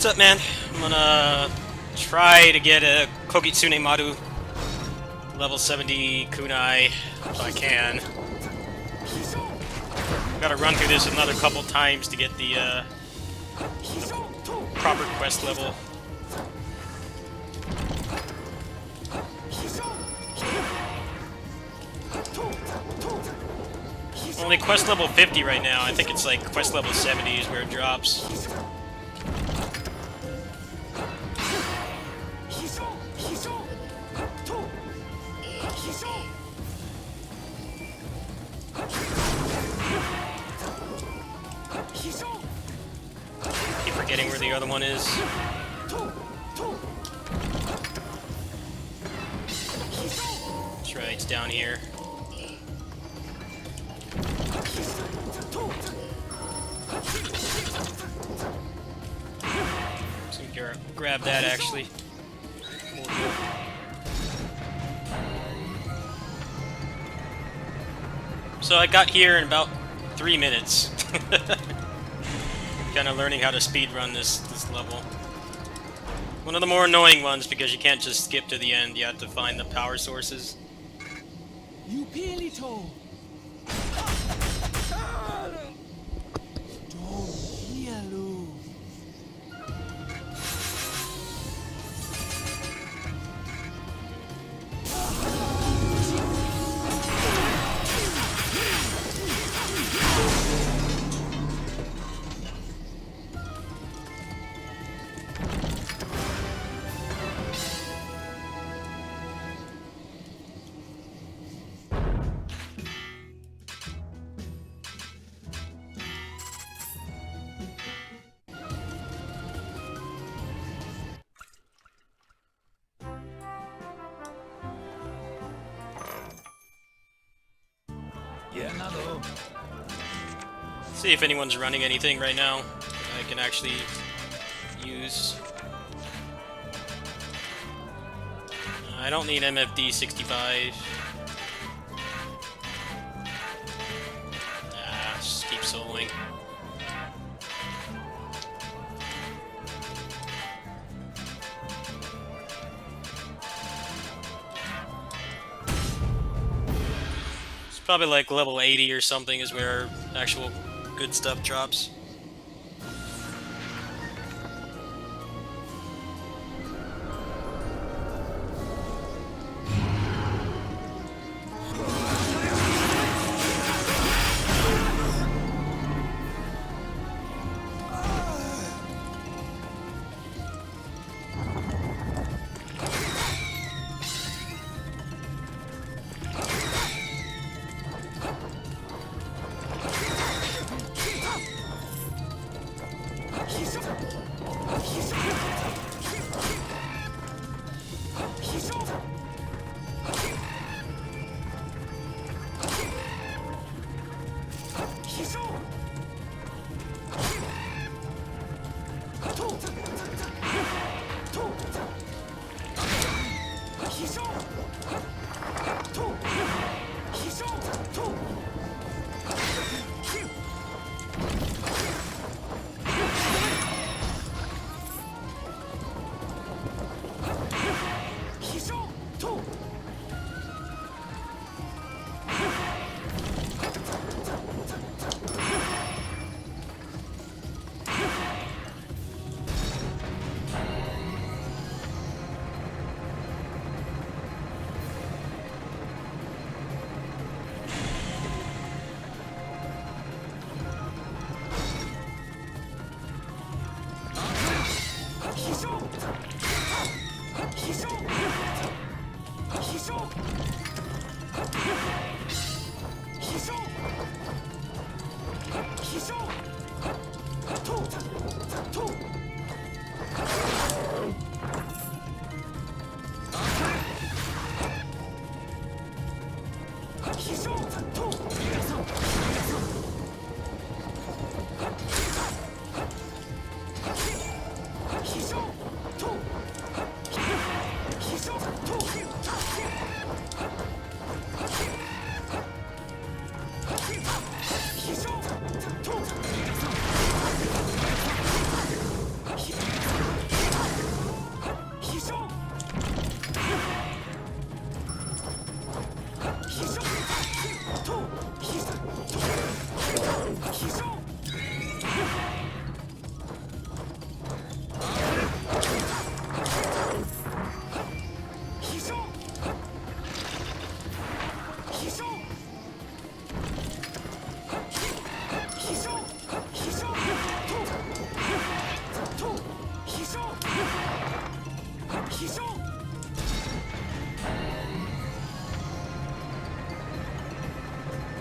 What's up, man? I'm gonna try to get a Kogitsune Maru level 70 kunai if I can. Gotta run through this another couple times to get the proper quest level. Only quest level 50 right now. I think it's like quest level 70 is where it drops. Keep forgetting where the other one is. That's right, it's down here. So we can grab that actually. So I got here in about 3 minutes. Kind of learning how to speedrun this level. One of the more annoying ones because you can't just skip to the end. You have to find the power sources. See if anyone's running anything right now that I can actually use. I don't need MFD 65. Just keep soloing. It's probably like level 80 or something is where actual good stuff drops.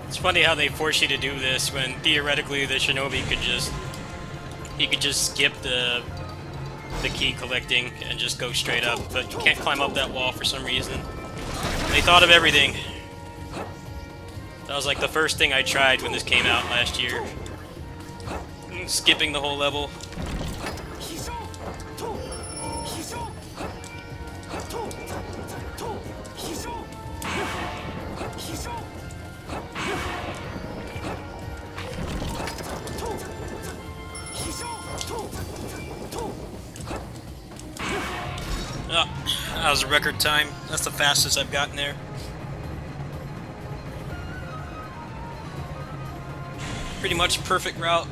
It's funny how they force you to do this when theoretically the shinobi could just skip the key collecting and just go straight up, but you can't climb up that wall for some reason. They thought of everything. That was like the first thing I tried when this came out last year. Skipping the whole level. Oh, that was a record time. That's the fastest I've gotten there. Pretty much perfect route.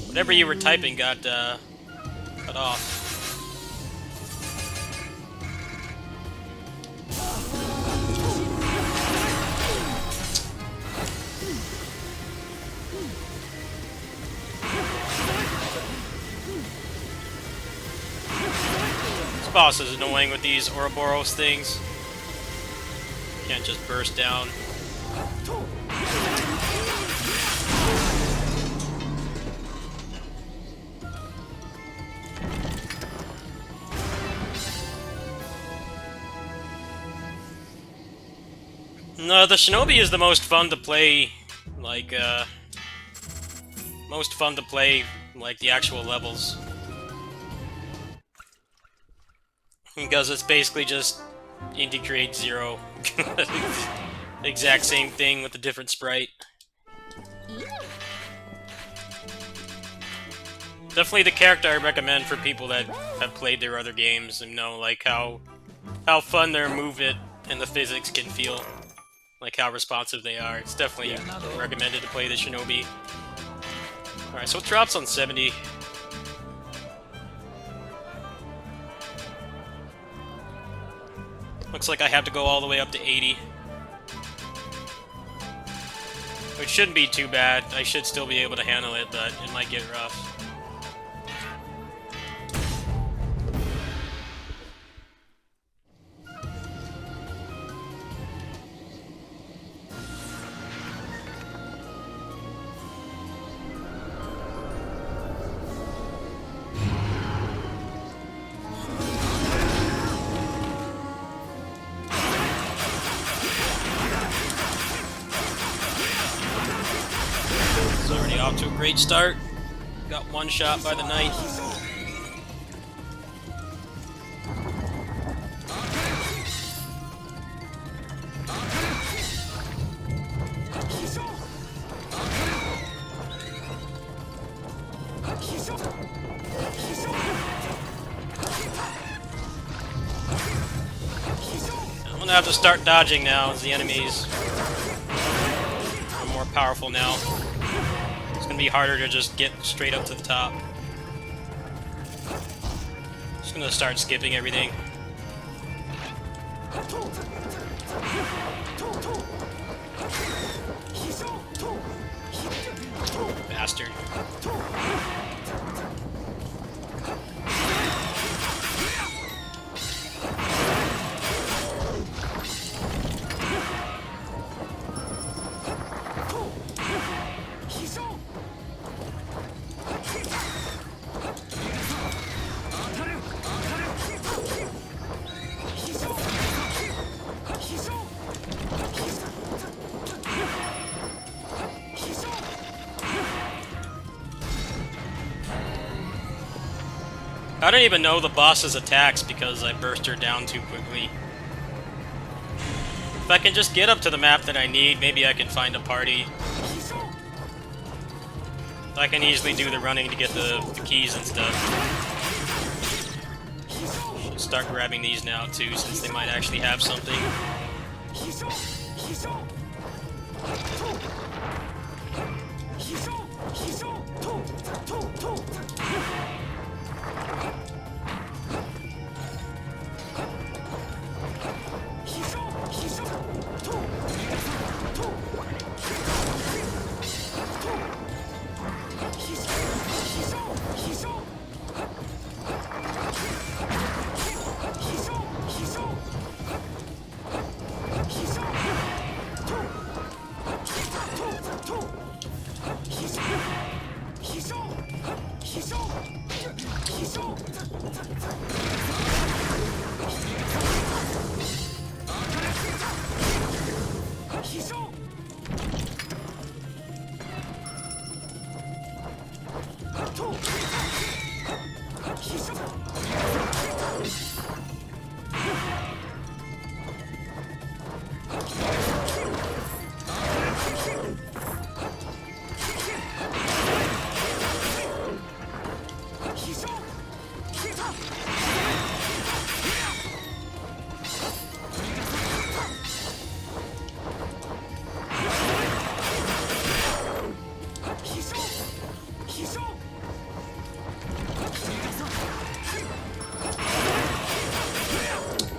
Whatever you were typing got cut off. This boss is annoying with these Ouroboros things. Can't just burst down. No, the shinobi is the most fun to play, like, the actual levels. Because it's basically just integrate 0. Exact same thing with a different sprite. Definitely the character I recommend for people that have played their other games and know, like, how fun their movement and the physics can feel. Like how responsive they are. It's definitely recommended to play the shinobi. Alright, so it drops on 70. Looks like I have to go all the way up to 80. Which shouldn't be too bad. I should still be able to handle it, but it might get rough. Already off to a great start. Got one shot by the knight. I'm gonna have to start dodging now as the enemies are more powerful now. It's gonna be harder to just get straight up to the top. Just gonna start skipping everything. Bastard. I don't even know the boss's attacks because I burst her down too quickly. If I can just get up to the map that I need, maybe I can find a party. I can easily do the running to get the keys and stuff. Should start grabbing these now too, since they might actually have something.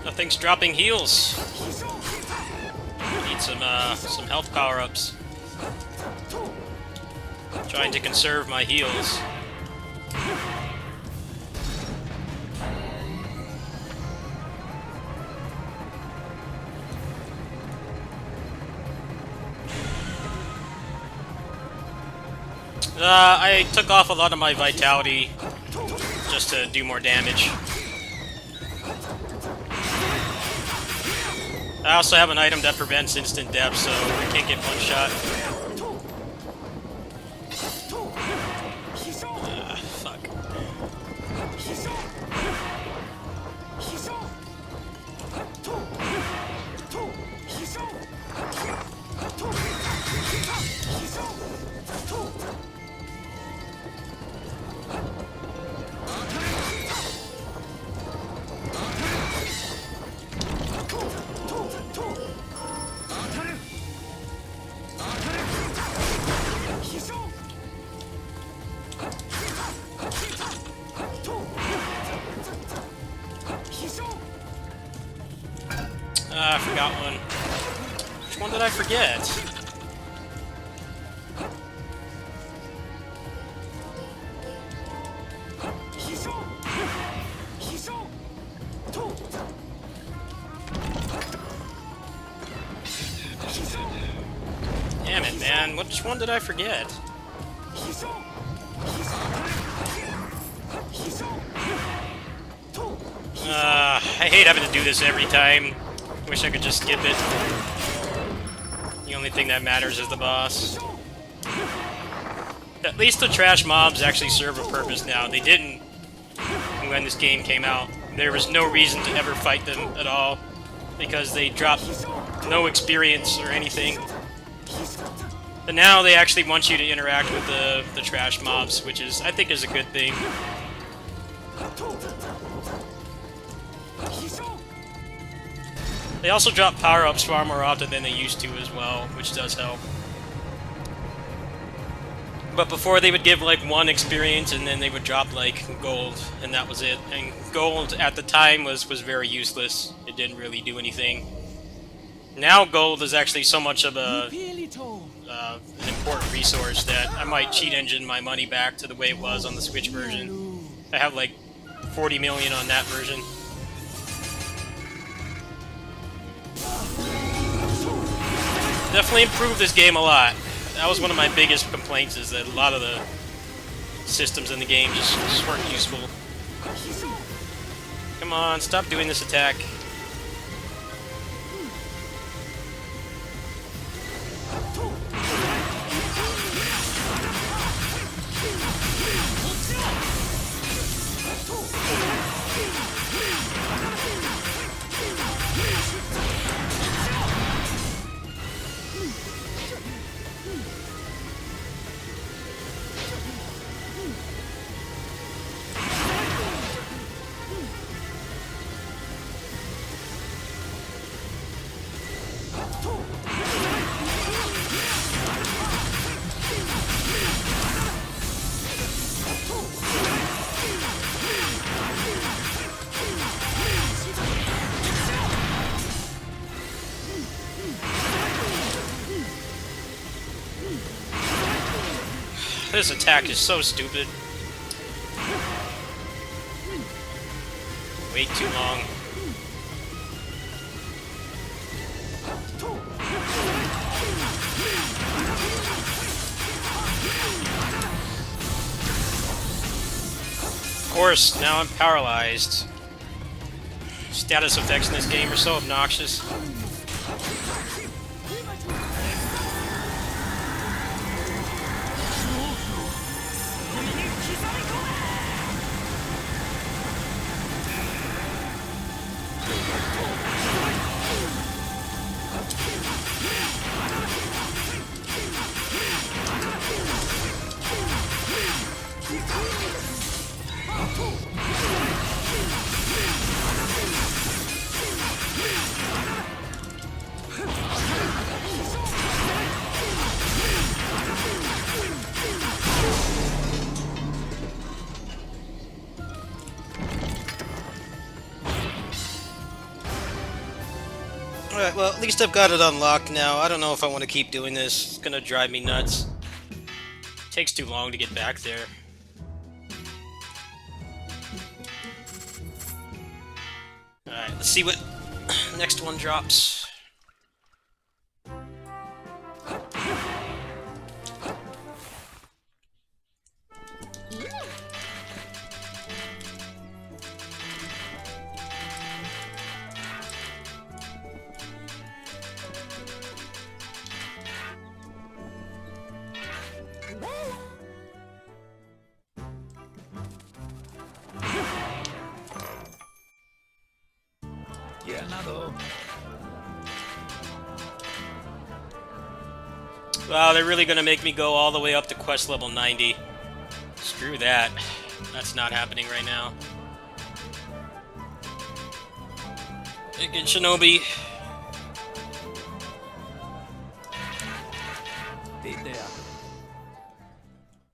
Nothing's dropping heals. Need some health power-ups. Trying to conserve my heals. I took off a lot of my vitality just to do more damage. I also have an item that prevents instant death, so I can't get one shot. Fuck. I forgot one. Which one did I forget? Damn it, man. Which one did I forget? I hate having to do this every time. Wish I could just skip it. The only thing that matters is the boss. At least the trash mobs actually serve a purpose now. They didn't when this game came out. There was no reason to ever fight them at all because they dropped no experience or anything. But now they actually want you to interact with the trash mobs, which is, I think, is a good thing. They also drop power-ups far more often than they used to as well, which does help. But before they would give like 1 experience and then they would drop like gold, and that was it. And gold at the time was very useless. It didn't really do anything. Now gold is actually so much of an important resource that I might cheat engine my money back to the way it was on the Switch version. I have like 40 million on that version. Definitely improved this game a lot. That was one of my biggest complaints, is that a lot of the systems in the game just weren't useful. Come on, stop doing this attack. This attack is so stupid. Wait too long. Of course, now I'm paralyzed. Status effects in this game are so obnoxious. Alright, well, at least I've got it unlocked now. I don't know if I want to keep doing this. It's gonna drive me nuts. Takes too long to get back there. Alright, let's see what next one drops. Wow, they're really gonna make me go all the way up to quest level 90. Screw that. That's not happening right now. Get Shinobi.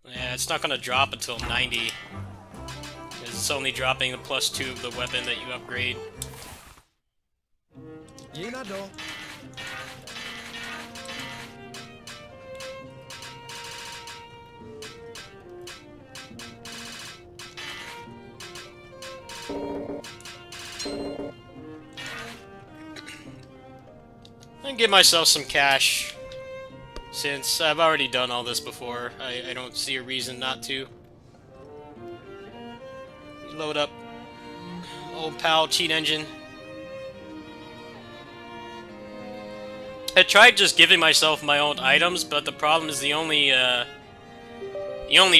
Yeah, it's not gonna drop until 90. It's only dropping the +2 of the weapon that you upgrade. And give myself some cash, since I've already done all this before. I don't see a reason not to. Load up old pal cheat engine. I tried just giving myself my own items, but the problem is the only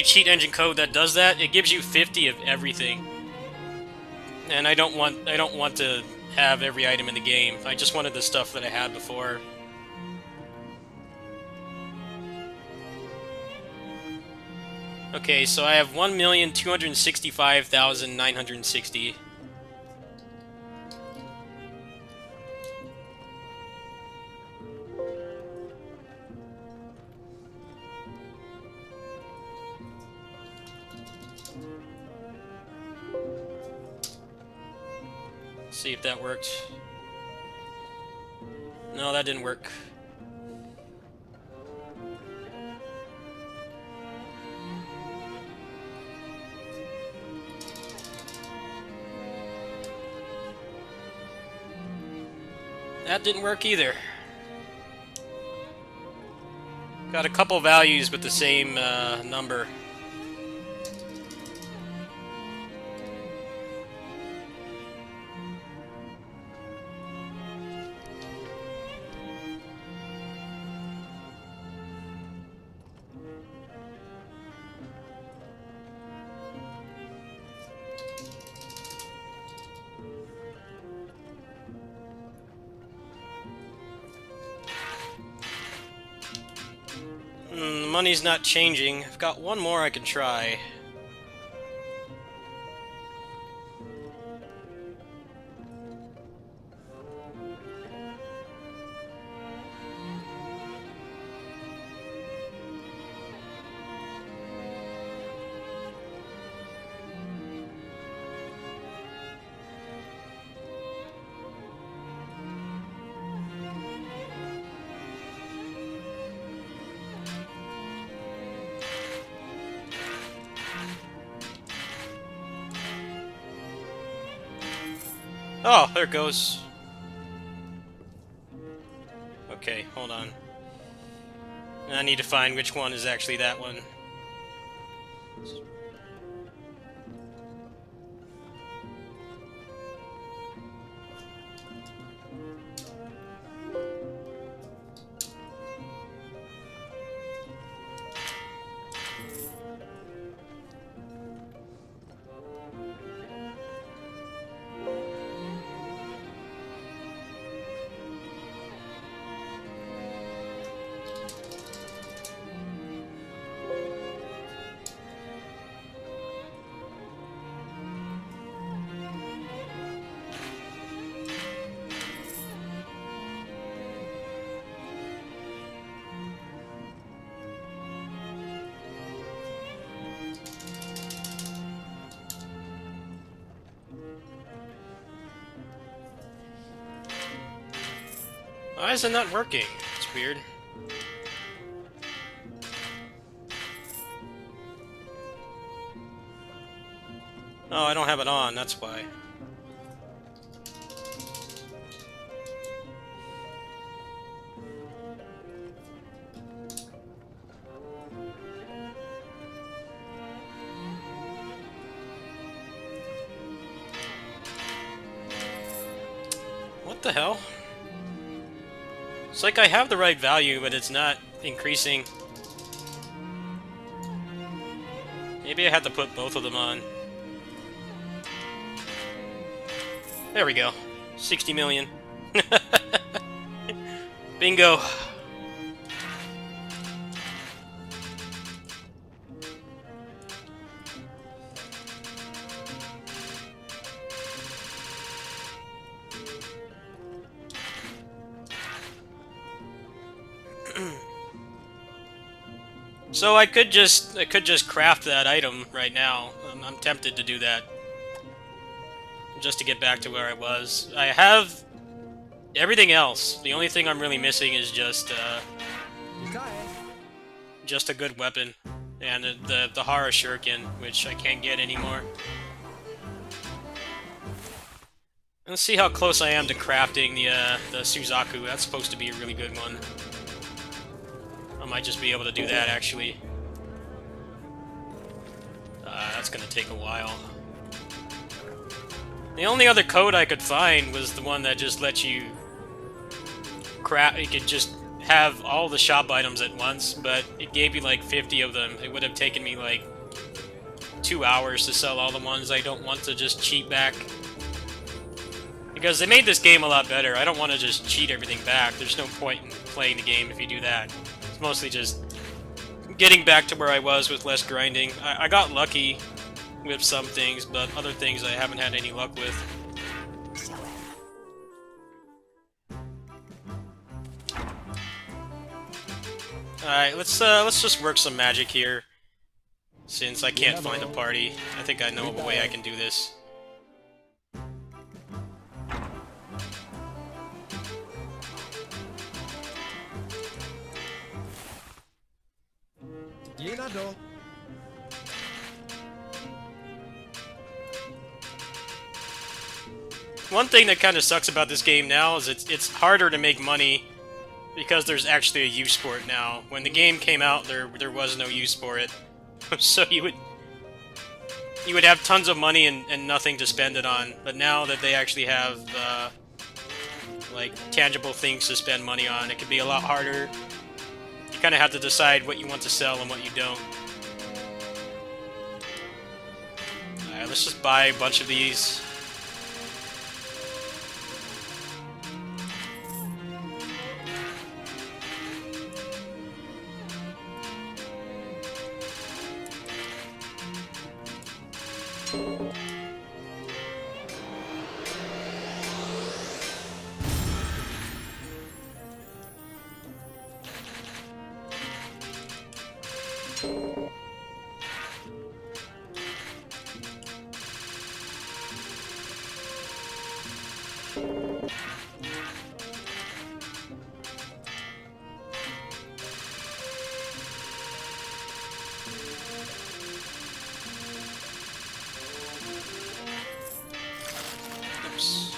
cheat engine code that does that, it gives you 50 of everything. And I don't want to have every item in the game. I just wanted the stuff that I had before. Okay, so I have 1,265,960. See if that worked. No, that didn't work. That didn't work either. Got a couple values with the same number. The money's not changing. I've got one more I can try. Oh, there it goes. Okay, hold on. I need to find which one is actually that one. Why is it not working? It's weird. Oh, I don't have it on, that's why. What the hell? It's like I have the right value, but it's not increasing. Maybe I had to put both of them on. There we go. 60 million. Bingo. So I could just craft that item right now. I'm tempted to do that. Just to get back to where I was. I have everything else. The only thing I'm really missing is just a good weapon. And the Hara Shuriken, which I can't get anymore. Let's see how close I am to crafting the Suzaku. That's supposed to be a really good one. I might just be able to do that, actually. That's gonna take a while. The only other code I could find was the one that just lets you craft. You could just have all the shop items at once, but it gave you like 50 of them. It would have taken me like 2 hours to sell all the ones I don't want to just cheat back. Because they made this game a lot better. I don't want to just cheat everything back. There's no point in playing the game if you do that. It's mostly just getting back to where I was with less grinding. I got lucky with some things, but other things I haven't had any luck with. Alright, let's just work some magic here. Since I can't find a party, I think I know a way I can do this. One thing that kind of sucks about this game now is it's harder to make money because there's actually a use for it now. When the game came out, there was no use for it. So you would have tons of money and nothing to spend it on. But now that they actually have like tangible things to spend money on, it can be a lot harder. You kind of have to decide what you want to sell and what you don't. Alright, let's just buy a bunch of these. Oops.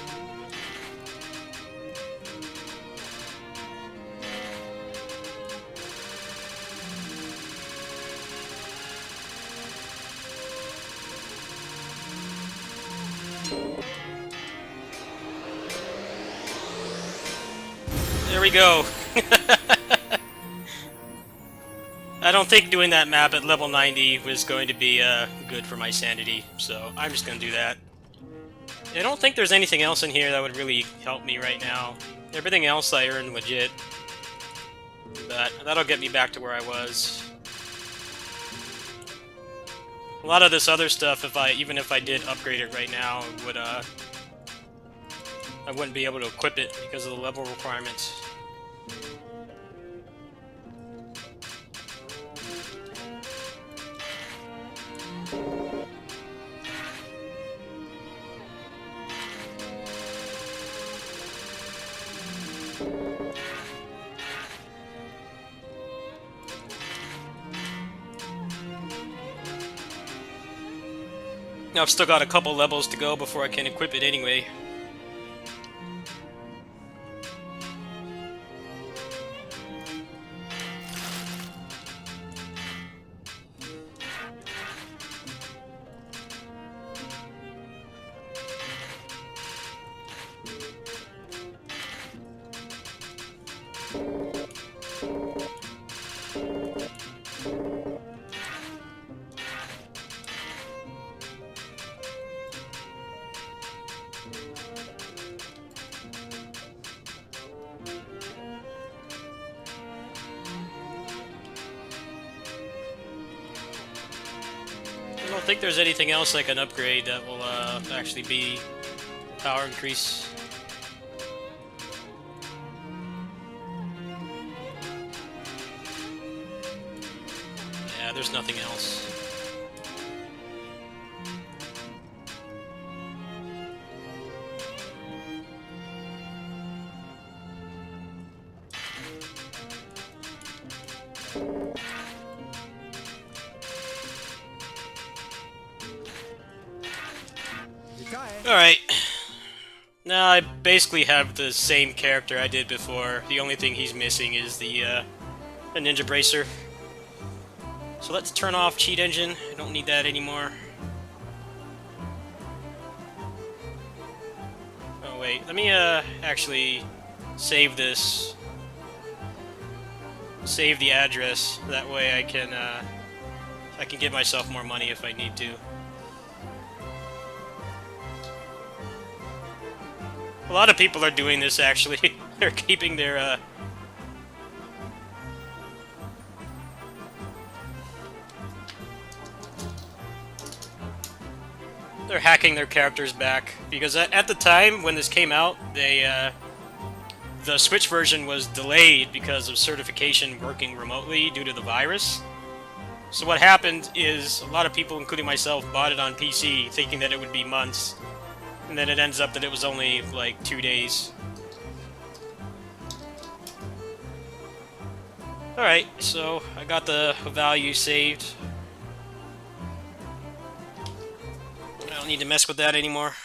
There we go. I don't think doing that map at level 90 was going to be good for my sanity, so I'm just going to do that. I don't think there's anything else in here that would really help me right now. Everything else I earned legit. But that'll get me back to where I was. A lot of this other stuff, even if I did upgrade it right now, I wouldn't be able to equip it because of the level requirements. Now I've still got a couple levels to go before I can equip it anyway. I don't think there's anything else I can upgrade that will actually be power increase. Yeah, there's nothing else. Alright. Now I basically have the same character I did before. The only thing he's missing is the Ninja Bracer. So let's turn off Cheat Engine. I don't need that anymore. Oh wait, let me actually save this. Save the address. That way I can give myself more money if I need to. A lot of people are doing this, actually. They're keeping their, they're hacking their characters back. Because at the time, when this came out, the Switch version was delayed because of certification working remotely due to the virus. So what happened is, a lot of people, including myself, bought it on PC, thinking that it would be months. And then it ends up that it was only, like, 2 days. Alright, so I got the value saved. I don't need to mess with that anymore.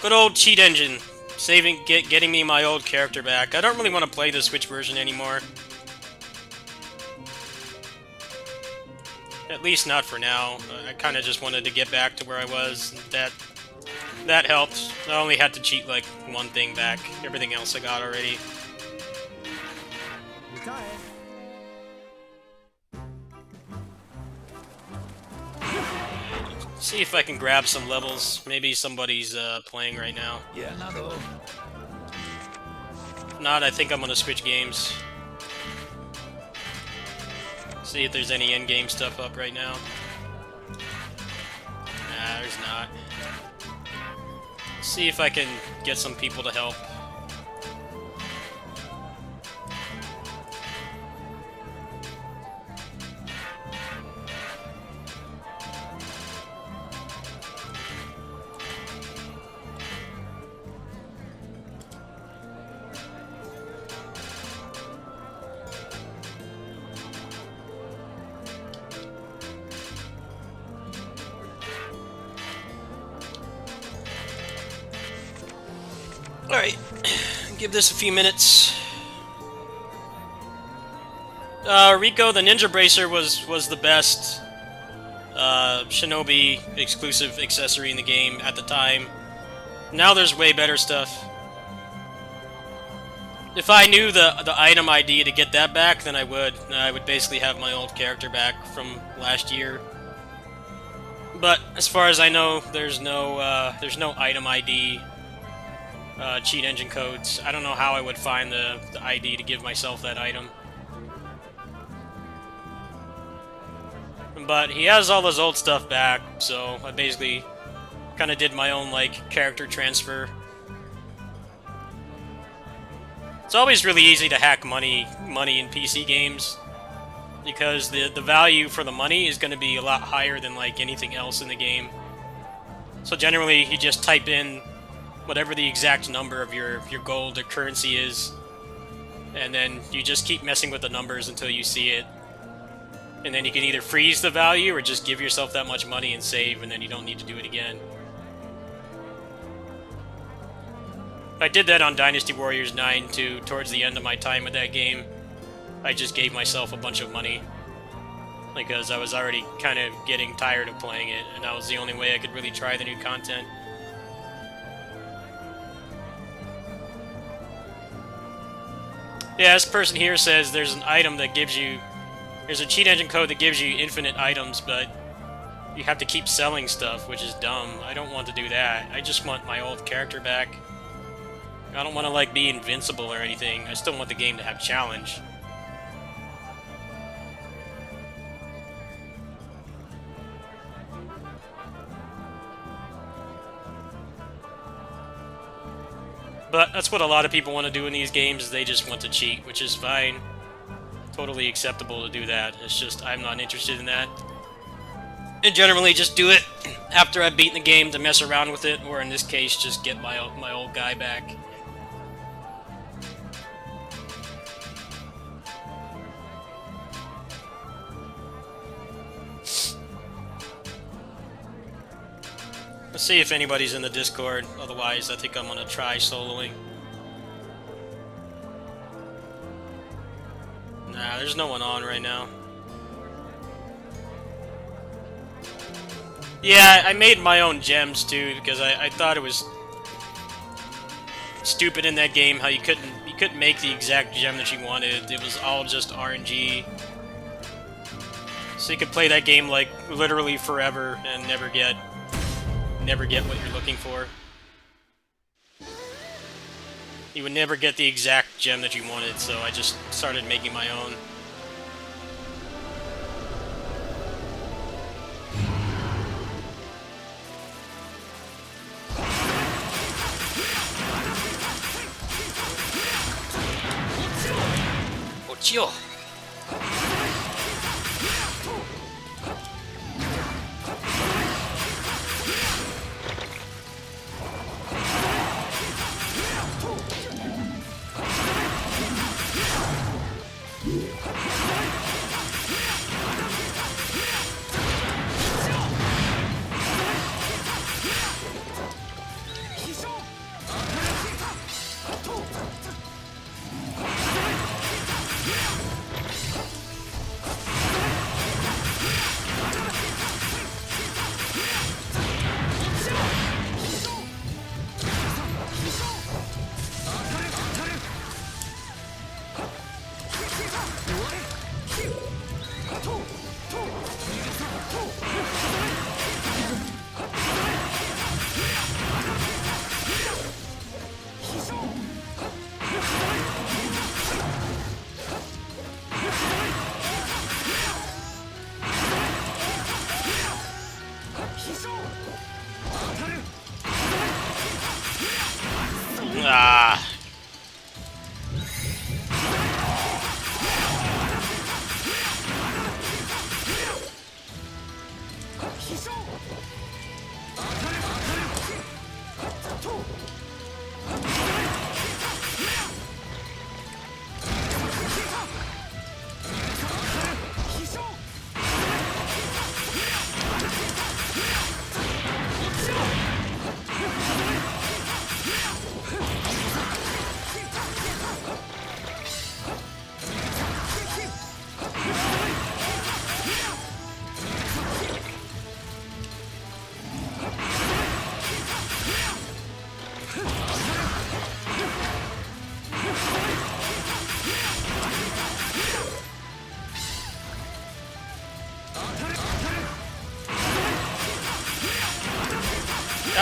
Good old cheat engine. Getting me my old character back. I don't really want to play the Switch version anymore. At least not for now. I kind of just wanted to get back to where I was. That helped. I only had to cheat like one thing back. Everything else I got already. See if I can grab some levels. Maybe somebody's playing right now. Yeah, no. If not, I think I'm gonna switch games. See if there's any endgame stuff up right now. Nah, there's not. See if I can get some people to help. Alright, give this a few minutes. Rico, the Ninja Bracer was the best Shinobi exclusive accessory in the game at the time. Now there's way better stuff. If I knew the item ID to get that back, then I would basically have my old character back from last year. But as far as I know, there's no item ID. Cheat engine codes. I don't know how I would find the ID to give myself that item. But he has all his old stuff back, so I basically kind of did my own, like, character transfer. It's always really easy to hack money in PC games, because the value for the money is going to be a lot higher than, like, anything else in the game. So generally, you just type in whatever the exact number of your gold or currency is, and then you just keep messing with the numbers until you see it. And then you can either freeze the value or just give yourself that much money and save, and then you don't need to do it again. I did that on Dynasty Warriors 9 too. Towards the end of my time with that game, I just gave myself a bunch of money because I was already kind of getting tired of playing it, and that was the only way I could really try the new content. Yeah, this person here says there's an item that gives you... There's a cheat engine code that gives you infinite items, but you have to keep selling stuff, which is dumb. I don't want to do that. I just want my old character back. I don't want to, like, be invincible or anything. I still want the game to have challenge. But that's what a lot of people want to do in these games, is they just want to cheat, which is fine. Totally acceptable to do that. It's just, I'm not interested in that. And generally just do it after I've beaten the game to mess around with it, or in this case, just get my old guy back. Let's see if anybody's in the Discord, otherwise I think I'm gonna try soloing. Nah, there's no one on right now. Yeah, I made my own gems too, because I thought it was stupid in that game how you couldn't make the exact gem that you wanted. It was all just RNG. So you could play that game like literally forever and never get what you're looking for. You would never get the exact gem that you wanted, so I just started making my own. Ochio!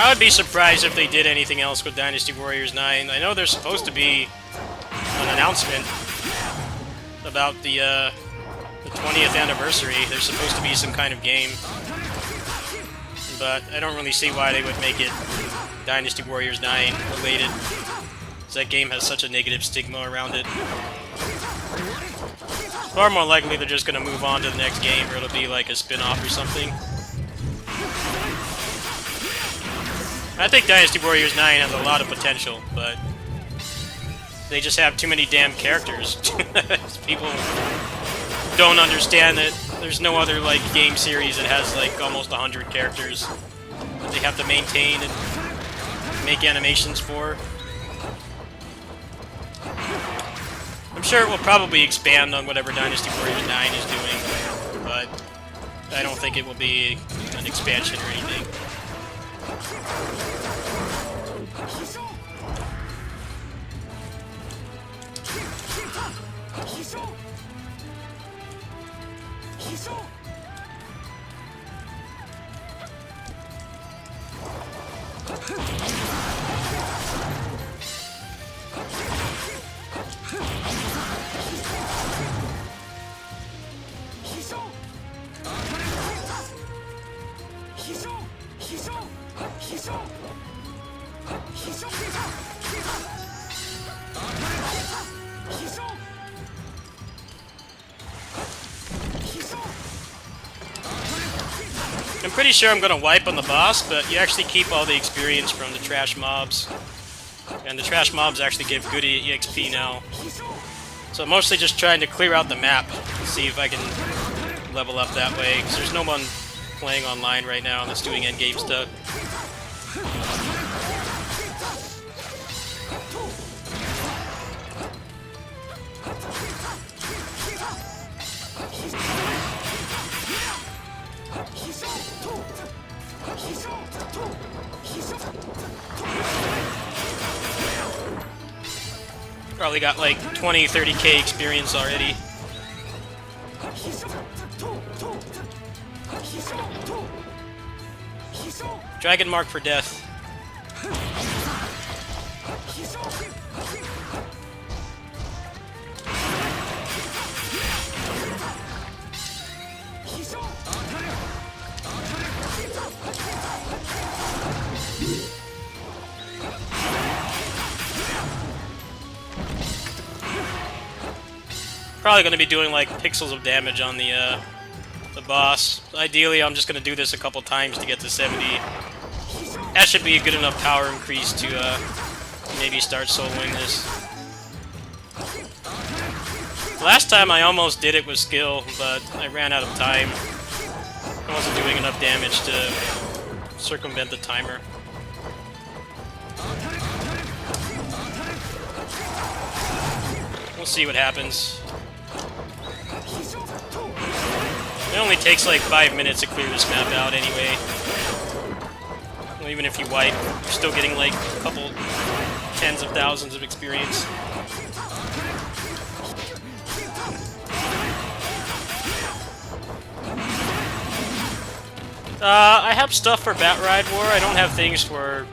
I would be surprised if they did anything else with Dynasty Warriors 9. I know there's supposed to be an announcement about the 20th anniversary. There's supposed to be some kind of game. But I don't really see why they would make it Dynasty Warriors 9 related. Because that game has such a negative stigma around it. Far more likely they're just going to move on to the next game, or it'll be like a spin-off or something. I think Dynasty Warriors 9 has a lot of potential, but they just have too many damn characters. People don't understand that there's no other like game series that has like almost 100 characters that they have to maintain and make animations for. I'm sure it will probably expand on whatever Dynasty Warriors 9 is doing, but I don't think it will be an expansion or anything. I'm pretty sure I'm gonna wipe on the boss, but you actually keep all the experience from the trash mobs. And the trash mobs actually give good EXP now. So I'm mostly just trying to clear out the map, see if I can level up that way, because there's no one playing online right now that's doing endgame stuff. Probably got like 20-30k experience already. Dragon Mark for death. Probably going to be doing like pixels of damage on the boss. Ideally, I'm just going to do this a couple times to get to 70. That should be a good enough power increase to maybe start soloing this. Last time I almost did it with skill, but I ran out of time. I wasn't doing enough damage to circumvent the timer. We'll see what happens. It only takes like 5 minutes to clear this map out anyway. Well, even if you wipe, you're still getting like a couple tens of thousands of experience. I have stuff for Bat Ride War. I don't have things for...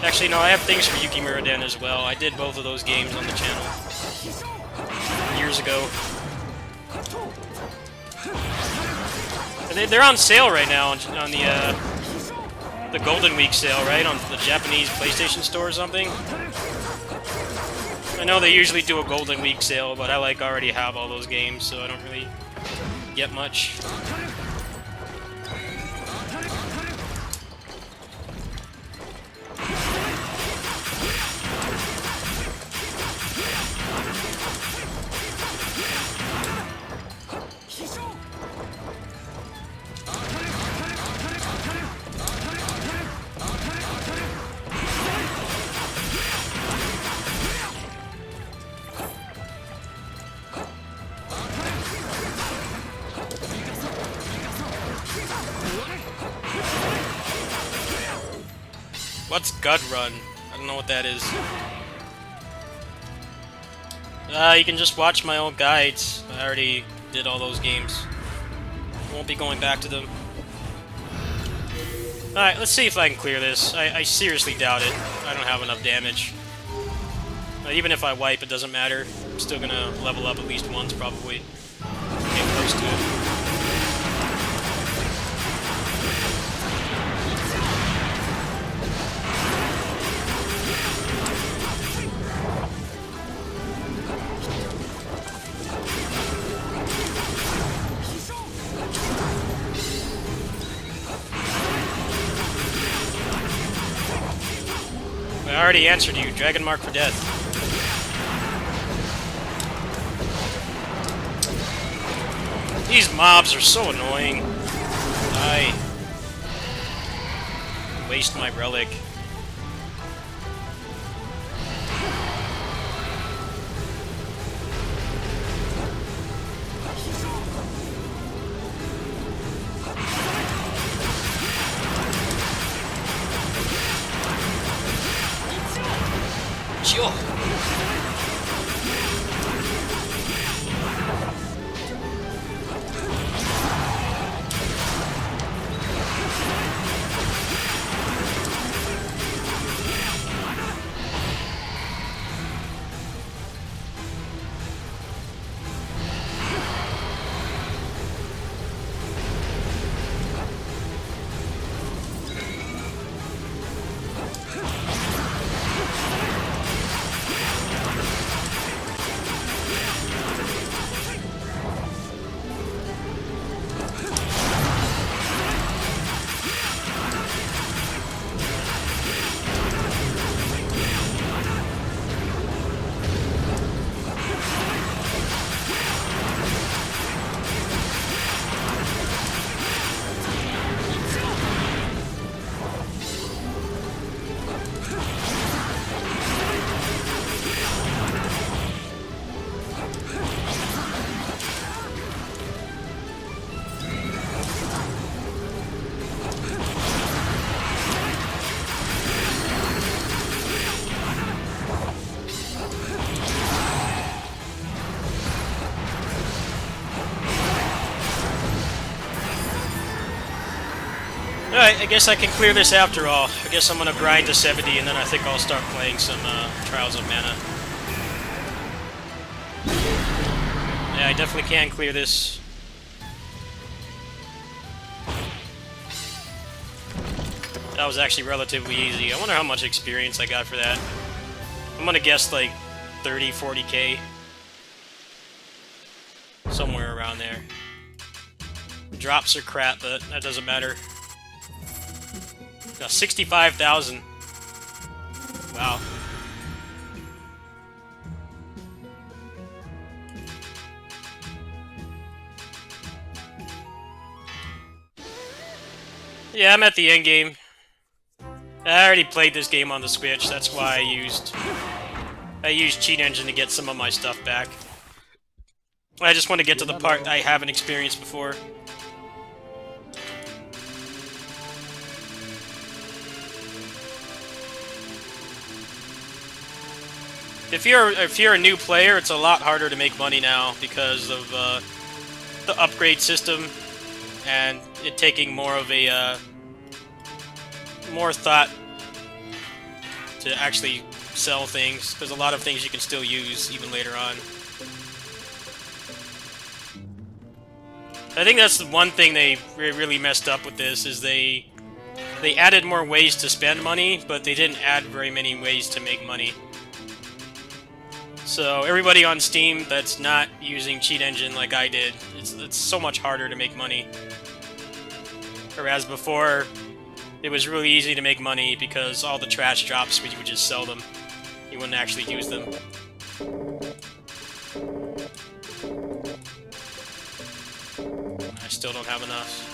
Actually, no, I have things for Yuki Muradin as well. I did both of those games on the channel years ago. And they're on sale right now on the Golden Week sale, right? On the Japanese PlayStation Store or something. I know they usually do a Golden Week sale, but I like already have all those games, so I don't really get much. What's Gut Run? I don't know what that is. You can just watch my old guides. I already did all those games. Won't be going back to them. Alright, let's see if I can clear this. I seriously doubt it. I don't have enough damage. Even if I wipe, it doesn't matter. I'm still gonna level up at least once, probably. Get close to it. I already answered you. Dragon Mark for death. These mobs are so annoying. I waste my relic. Chill. Alright, I guess I can clear this after all. I guess I'm gonna grind to 70 and then I think I'll start playing some Trials of Mana. Yeah, I definitely can clear this. That was actually relatively easy. I wonder how much experience I got for that. I'm gonna guess like 30, 40k. Somewhere around there. Drops are crap, but that doesn't matter. Got 65,000. Wow. Yeah, I'm at the end game. I already played this game on the Switch. That's why I used Cheat Engine to get some of my stuff back. I just want to get to the part I haven't experienced before. If you're a new player, it's a lot harder to make money now because of the upgrade system and it taking more of a more thought to actually sell things, because a lot of things you can still use even later on. I think that's the one thing they really messed up with this, is they added more ways to spend money, but they didn't add very many ways to make money. So everybody on Steam that's not using Cheat Engine like I did, it's so much harder to make money. Whereas before, it was really easy to make money because all the trash drops, you would just sell them. You wouldn't actually use them. I still don't have enough.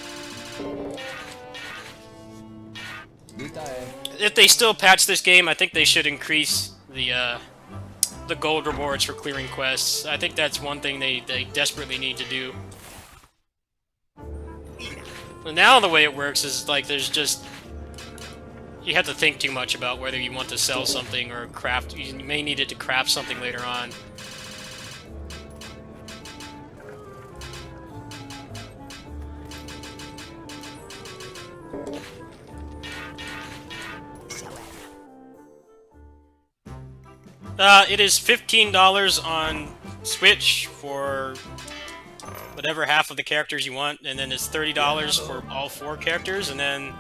If they still patch this game, I think they should increase the gold rewards for clearing quests. I think that's one thing they desperately need to do. But now the way it works is like there's just... You have to think too much about whether you want to sell something or craft. You may need it to craft something later on. It is $15 on Switch for whatever half of the characters you want, and then it's $30 for all 4 characters, and then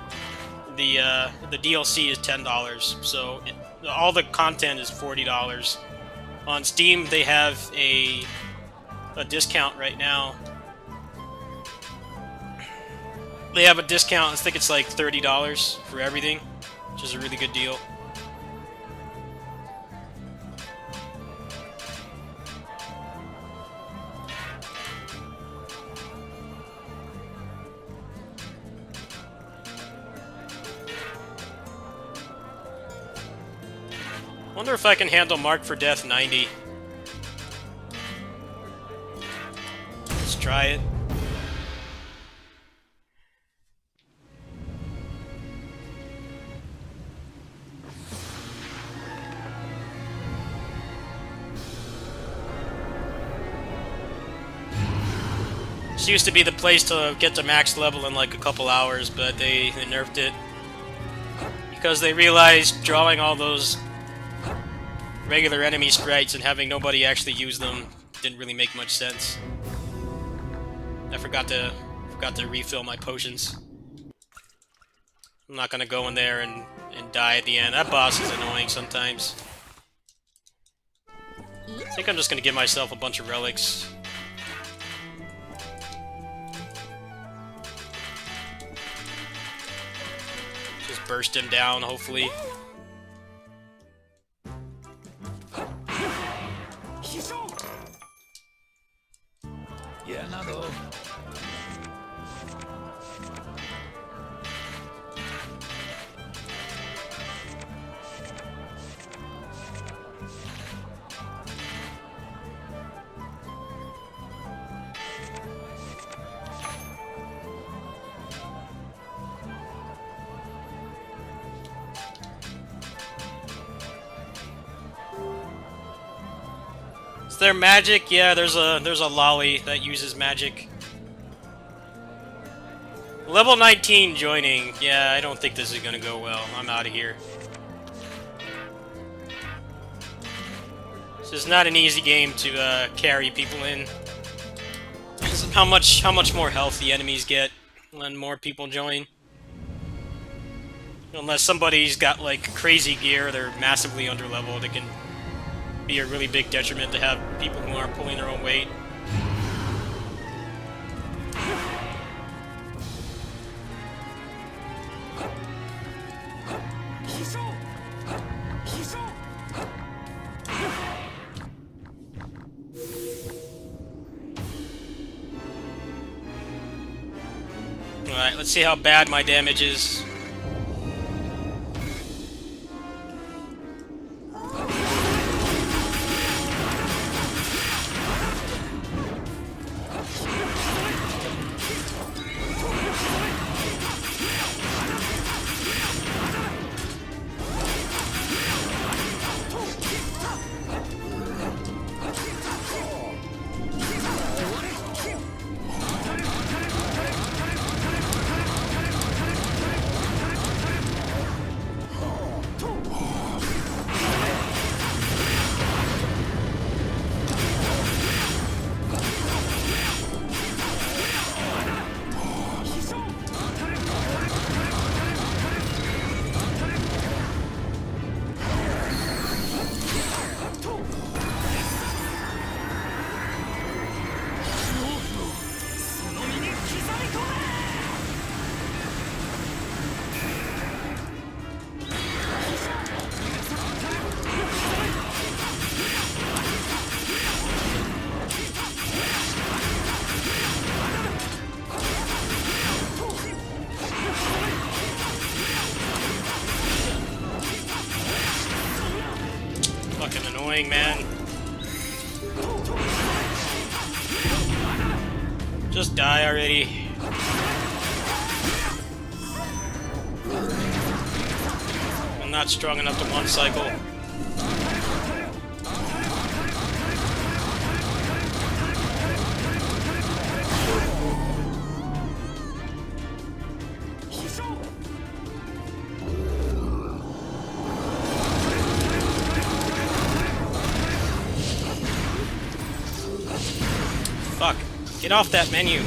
the DLC is $10. So all the content is $40. On Steam, they have a discount right now. They have a discount. I think it's like $30 for everything, which is a really good deal. Wonder if I can handle Mark for Death 90. Let's try it. This used to be the place to get to max level in like a couple hours, but they nerfed it. Because they realized drawing all those regular enemy sprites and having nobody actually use them didn't really make much sense. I forgot to refill my potions. I'm not gonna go in there and die at the end. That boss is annoying sometimes. I think I'm just gonna give myself a bunch of relics. Just burst him down, hopefully. Is there magic? Yeah, there's a lolly that uses magic. Level 19 joining. Yeah, I don't think this is gonna go well. I'm out of here. This is not an easy game to carry people in. How much more health the enemies get when more people join. Unless somebody's got like crazy gear, they're massively underleveled. It can be a really big detriment to have people who aren't pulling their own weight. Alright, let's see how bad my damage is. Fucking annoying, man. Just die already. I'm not strong enough to one cycle. Get off that menu.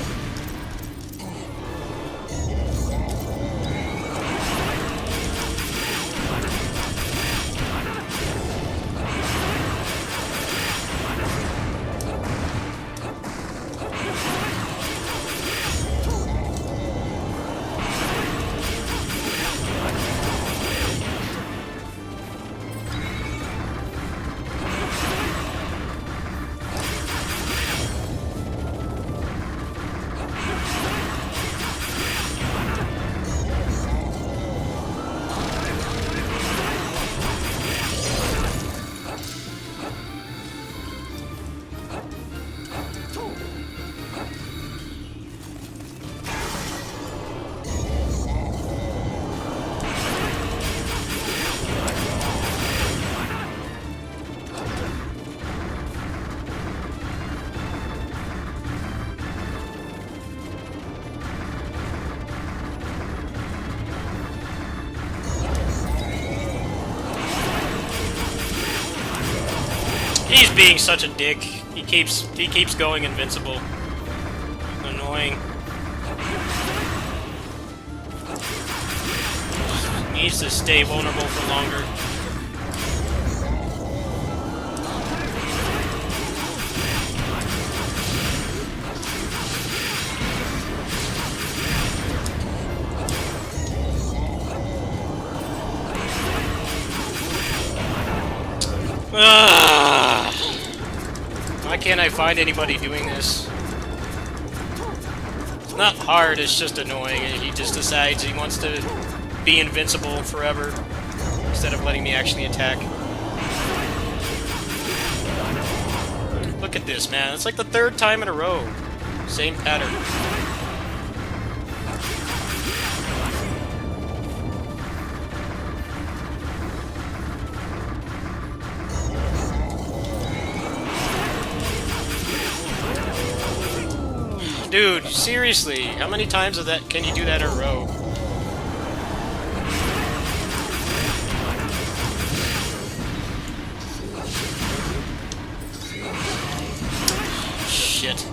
He's being such a dick. He keeps going invincible. Annoying. Needs to stay vulnerable for longer. Why can't I find anybody doing this? It's not hard, it's just annoying. He just decides he wants to be invincible forever instead of letting me actually attack. Look at this, man. It's like the third time in a row. Same pattern. Dude, seriously, how many times of that can you do that in a row? Shit.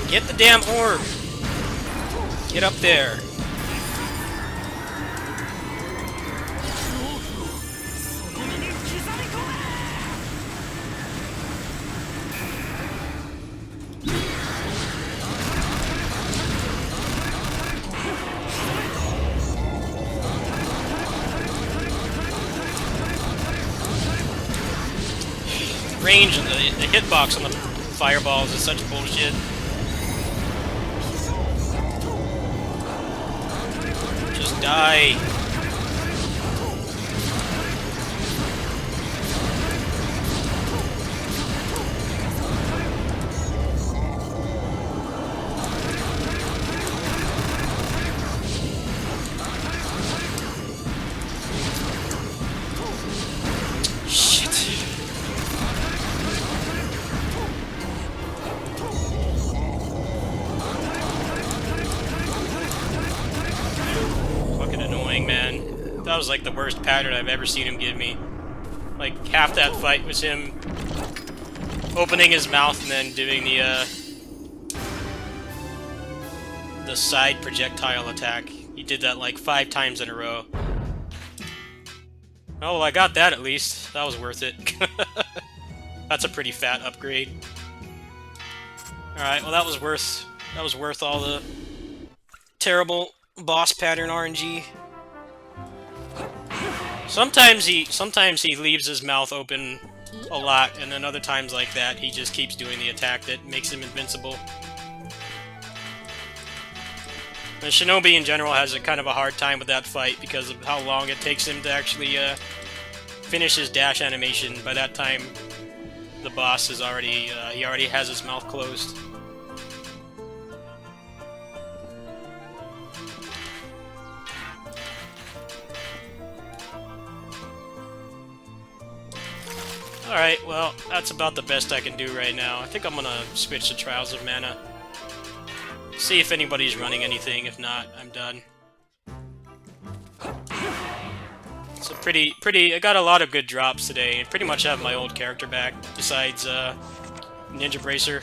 Get the damn orb! Get up there! Range and the hitbox on the fireballs is such bullshit. Just die. That was like the worst pattern I've ever seen him give me. Like half that fight was him opening his mouth and then doing the side projectile attack. He did that like 5 times in a row. Oh, well, I got that at least. That was worth it. That's a pretty fat upgrade. Alright, well that was worth all the terrible boss pattern RNG. Sometimes he leaves his mouth open a lot, and then other times like that, he just keeps doing the attack that makes him invincible. And Shinobi in general has a kind of a hard time with that fight because of how long it takes him to actually finish his dash animation. By that time, the boss is already he already has his mouth closed. Alright, well, that's about the best I can do right now. I think I'm gonna switch to Trials of Mana. See if anybody's running anything. If not, I'm done. So pretty, I got a lot of good drops today. I pretty much have my old character back, besides, Ninja Bracer.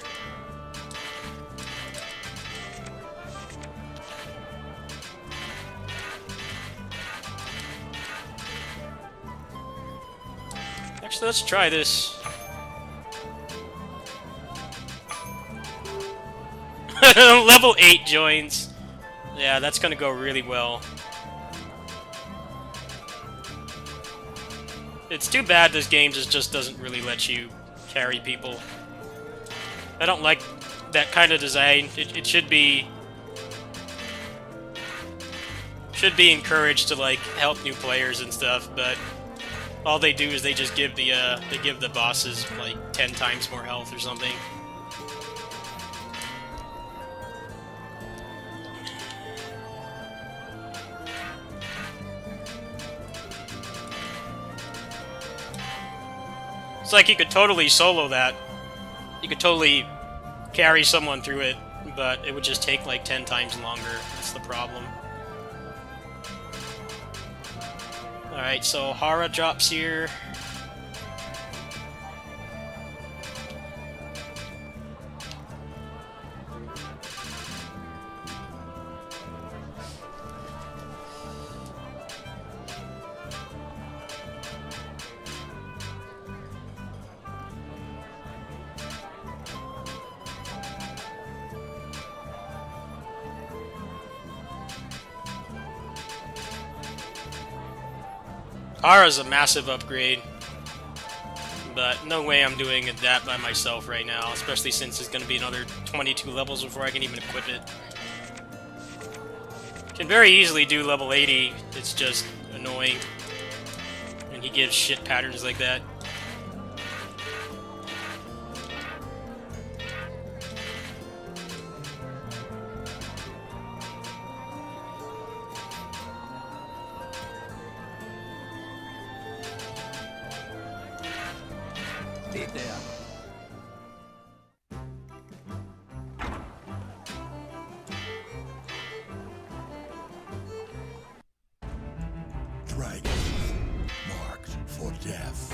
Actually, let's try this. Level 8 joins. Yeah, that's gonna go really well. It's too bad this game just doesn't really let you carry people. I don't like that kind of design. It should be encouraged to like help new players and stuff, but all they do is they just give the bosses like 10 times more health or something. It's like you could totally solo that. You could totally carry someone through it, but it would just take like 10 times longer. That's the problem. Alright, so Hara drops here. Hara's a massive upgrade, but no way I'm doing that by myself right now, especially since it's going to be another 22 levels before I can even equip it. Can very easily do level 80, it's just annoying when he gives shit patterns like that. Dragons marked for death.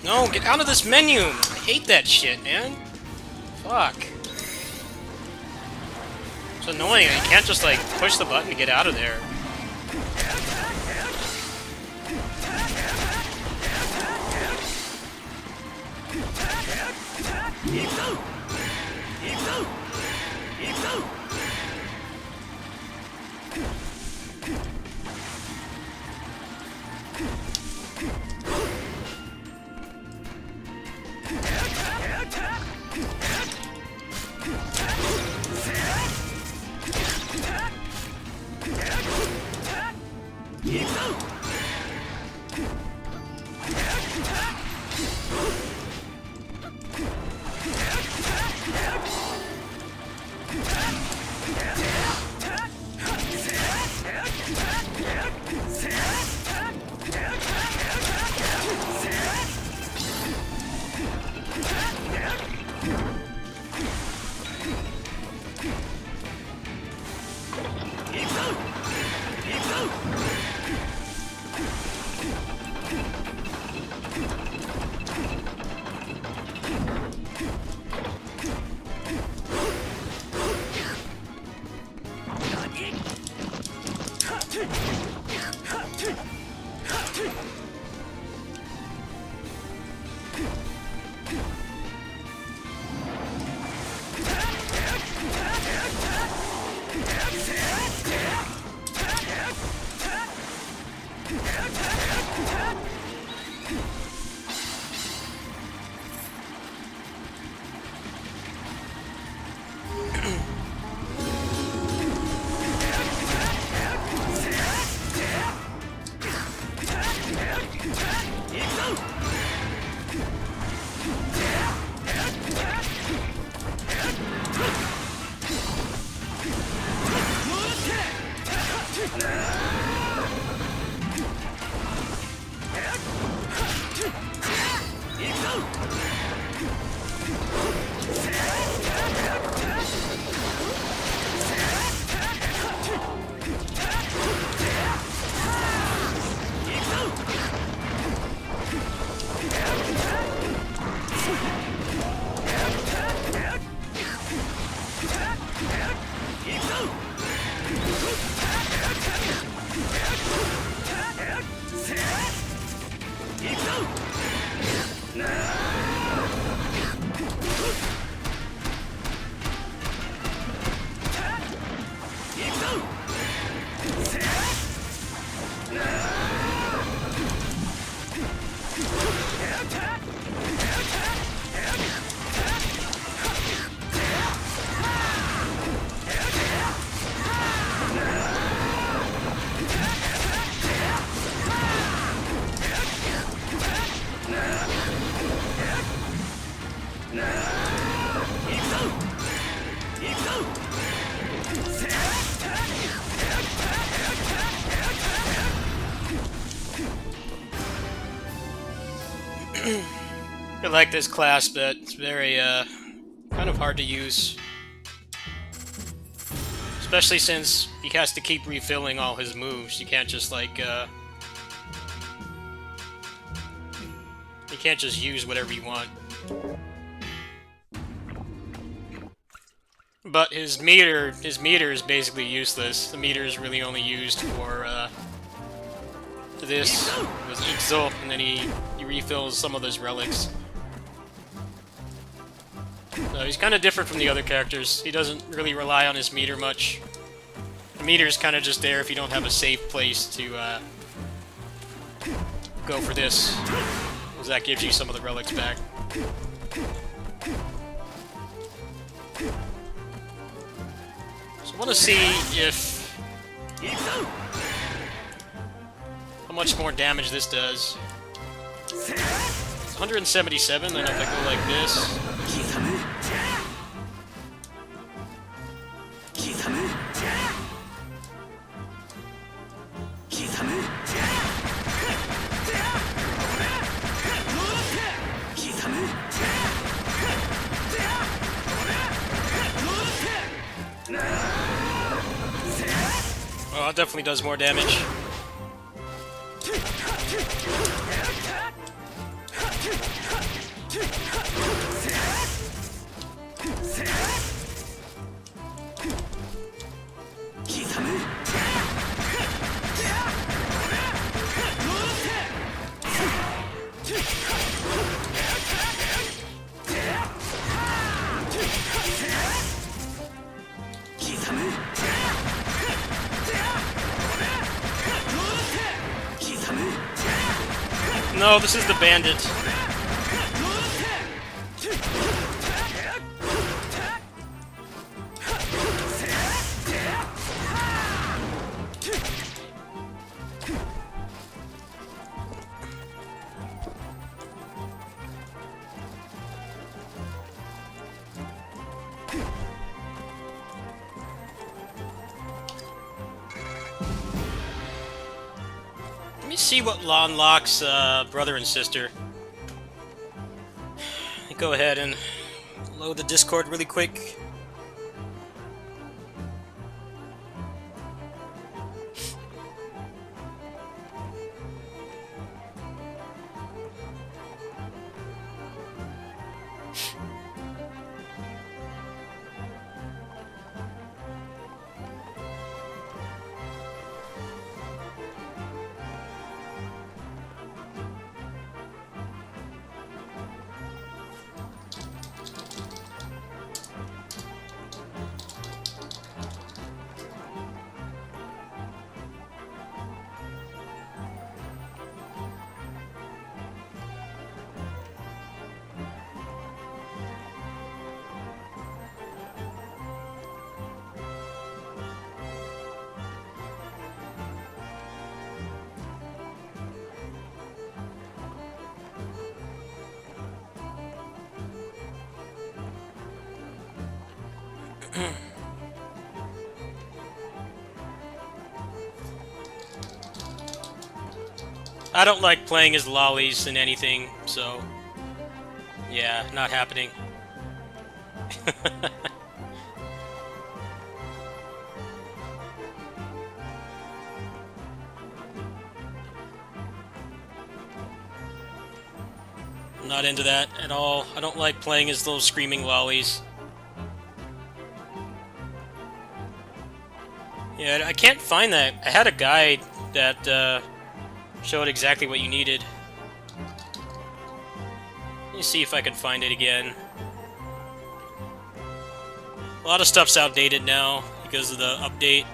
No, get out of this menu! I hate that shit, man. Fuck. It's annoying. You can't just, like, push the button to get out of there. I like this class, but it's very, kind of hard to use. Especially since he has to keep refilling all his moves. You can't just, like, you can't just use whatever you want. But his meter is basically useless. The meter is really only used for, to this was Ixo, and then he refills some of those relics. So he's kind of different from the other characters. He doesn't really rely on his meter much. The meter's kind of just there if you don't have a safe place to go for this, because that gives you some of the relics back. So I want to see if how much more damage this does. It's 177, then if I go like this. Oh, it definitely does more damage. No, this is the bandit. Let me see what law unlocks brother and sister. Go ahead and load the Discord really quick. I don't like playing as lollies in anything, so yeah, not happening. I'm not into that at all. I don't like playing as those screaming lollies. Yeah, I can't find that. I had a guide that showed exactly what you needed. Let me see if I can find it again. A lot of stuff's outdated now because of the update.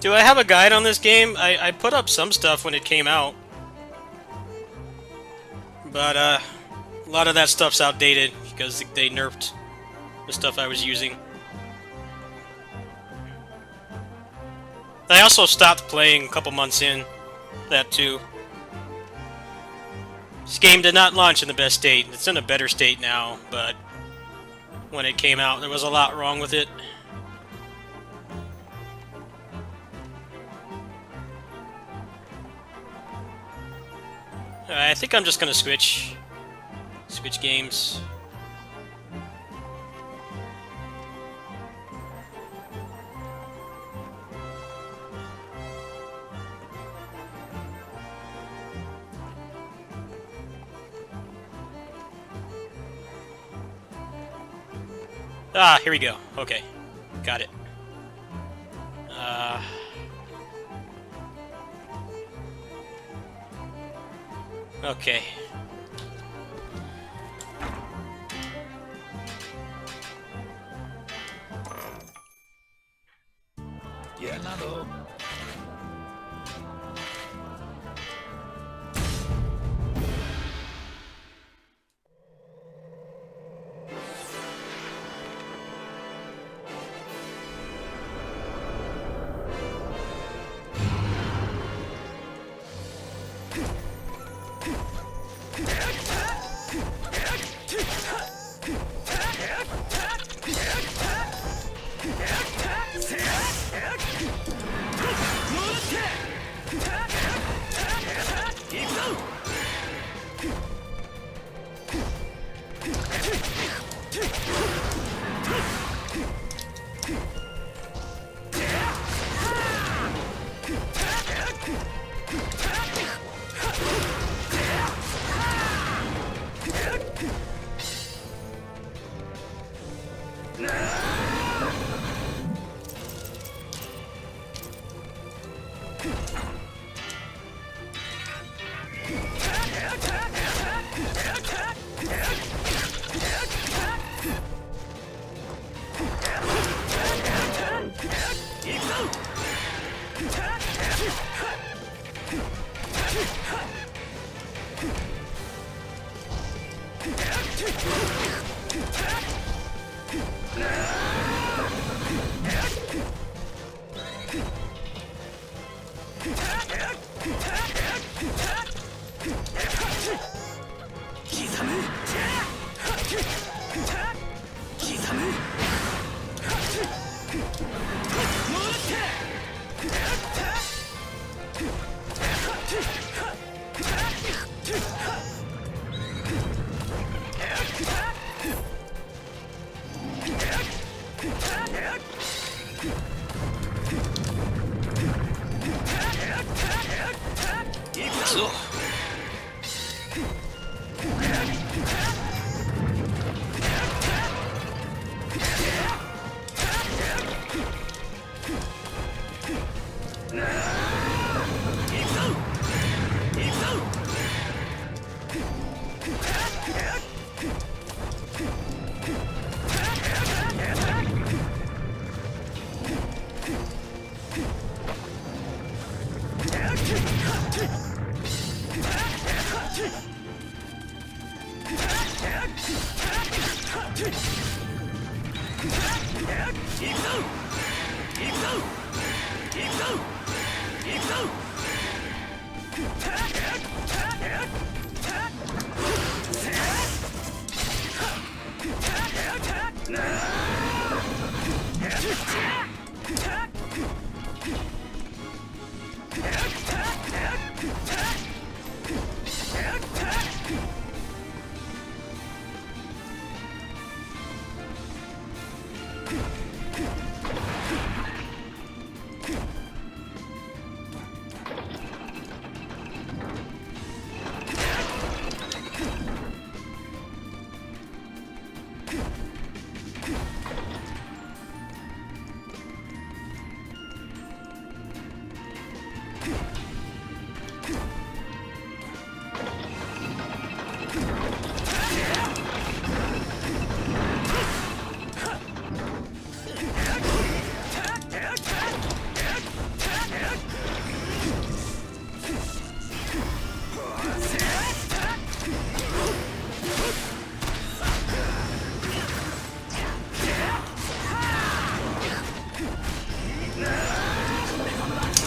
Do I have a guide on this game? I put up some stuff when it came out. But, a lot of that stuff's outdated because they nerfed the stuff I was using. I also stopped playing a couple months in. That too. This game did not launch in the best state. It's in a better state now, but when it came out, there was a lot wrong with it. I think I'm just gonna switch games. Ah, here we go. Okay, got it. Okay. Llenado.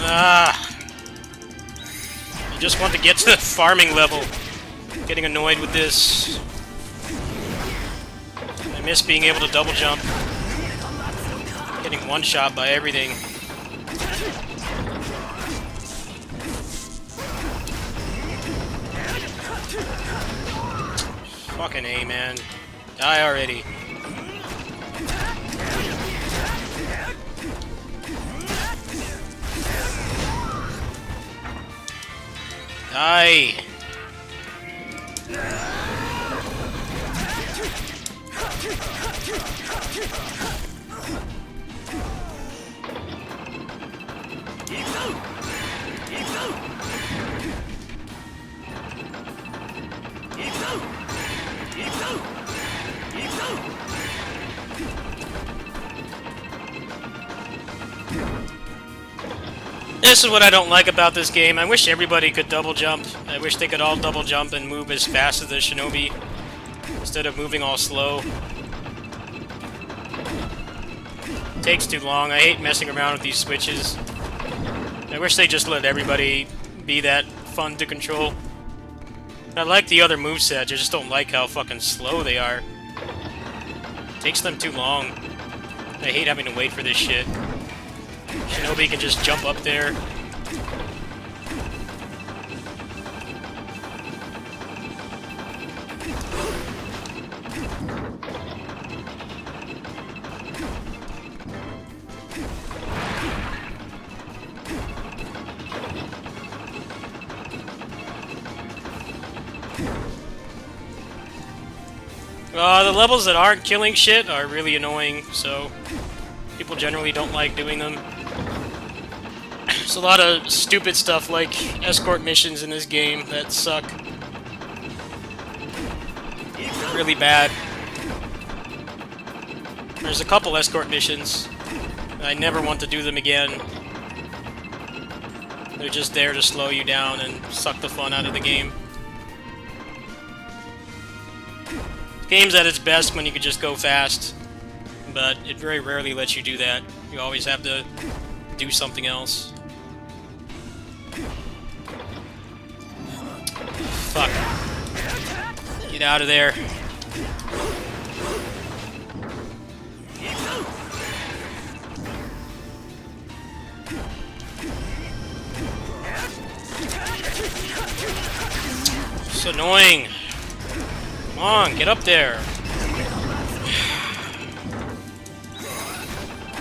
Ah! I just want to get to the farming level. Getting annoyed with this. I miss being able to double jump. Getting one-shot by everything. Fucking A, man. Die already. Die! This is what I don't like about this game. I wish everybody could double jump. I wish they could all double jump and move as fast as the shinobi instead of moving all slow. Takes too long. I hate messing around with these switches. I wish they just let everybody be that fun to control. I like the other movesets, I just don't like how fucking slow they are. Takes them too long. I hate having to wait for this shit. Shinobi can just jump up there. The levels that aren't killing shit are really annoying, so people generally don't like doing them. There's a lot of stupid stuff like escort missions in this game that suck. Really bad. There's a couple escort missions. I never want to do them again. They're just there to slow you down and suck the fun out of the game. The game's at its best when you can just go fast, but it very rarely lets you do that. You always have to do something else. Fuck. Get out of there. It's annoying. Come on, get up there.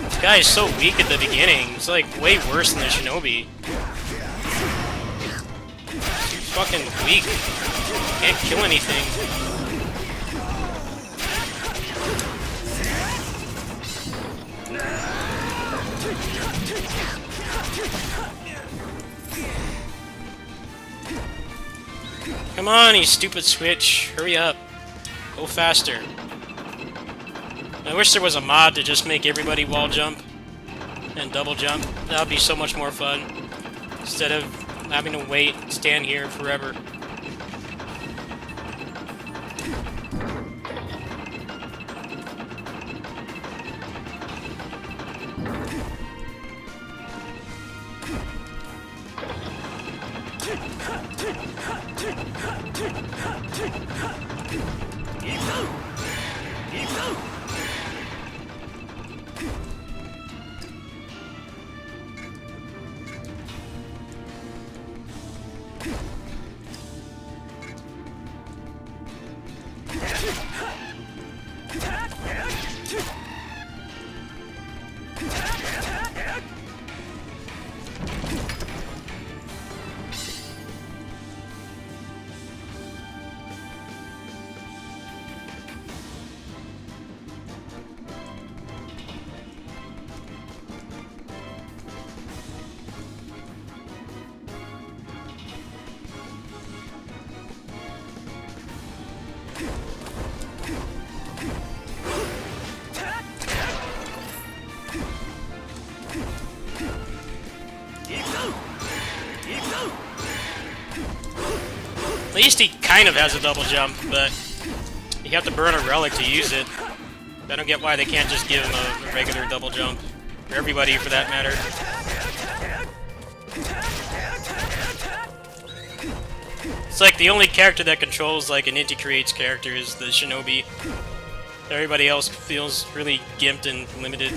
This guy is so weak at the beginning. It's like way worse than the shinobi. He's fucking weak. Can't kill anything. Come on, you stupid switch. Hurry up. Go faster. I wish there was a mod to just make everybody wall jump and double jump. That would be so much more fun. Instead of having to wait, stand here forever. At least he kind of has a double jump, but you have to burn a relic to use it. I don't get why they can't just give him a regular double jump. For everybody, for that matter. It's like the only character that controls like an Inti Creates character is the Shinobi. Everybody else feels really gimped and limited.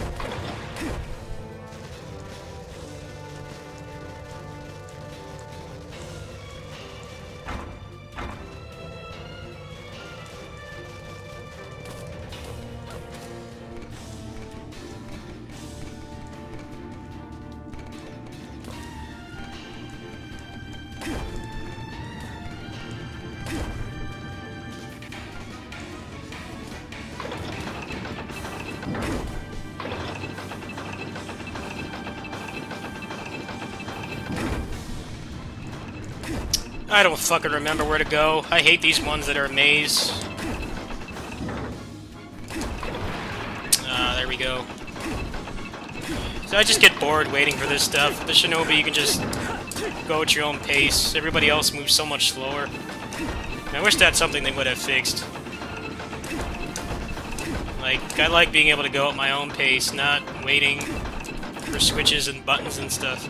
I don't fucking remember where to go. I hate these ones that are a maze. There we go. So I just get bored waiting for this stuff. The Shinobi, you can just go at your own pace. Everybody else moves so much slower. I wish that's something they would have fixed. Like, I like being able to go at my own pace, not waiting for switches and buttons and stuff.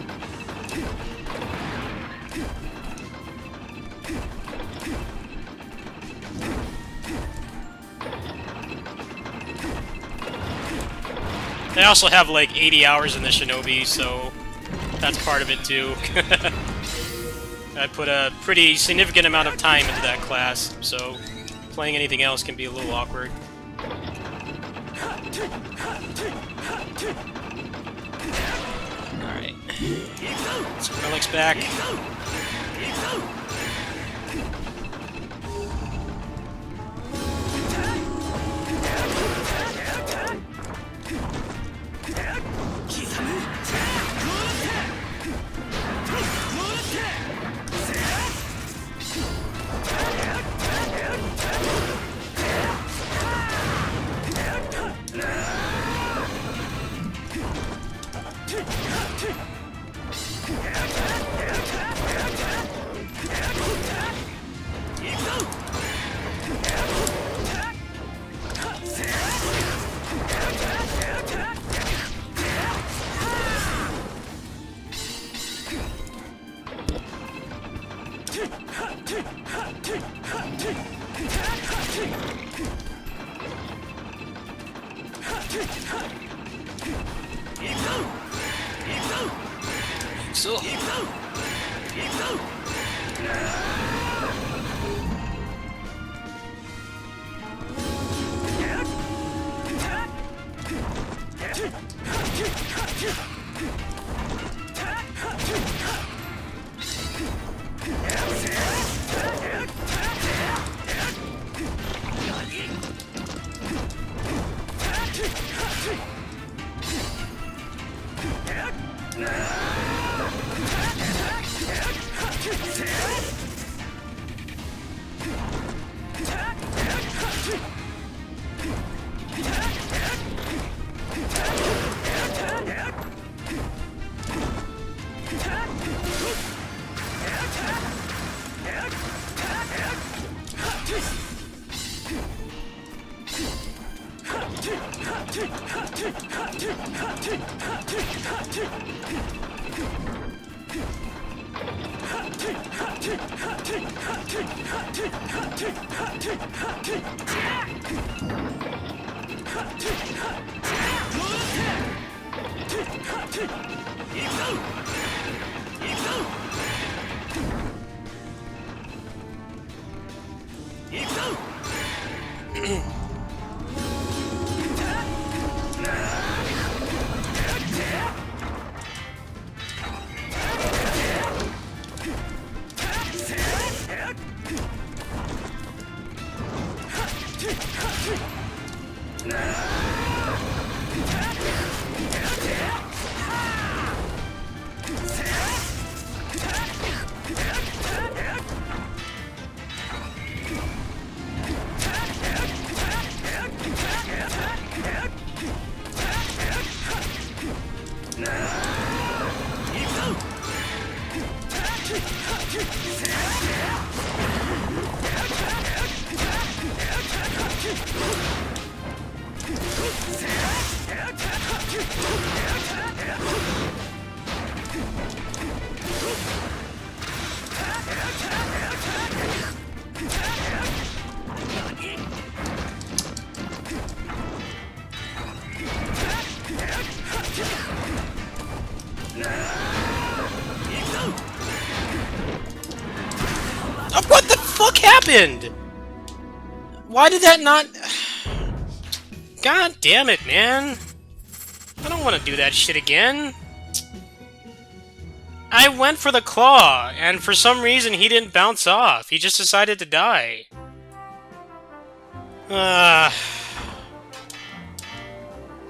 I also have like 80 hours in the Shinobi, so that's part of it too. I put a pretty significant amount of time into that class, so playing anything else can be a little awkward. Alright. So Relic's back. So. What the fuck happened? Why did that not... God damn it, man. I don't want to do that shit again. I went for the claw, and for some reason he didn't bounce off. He just decided to die.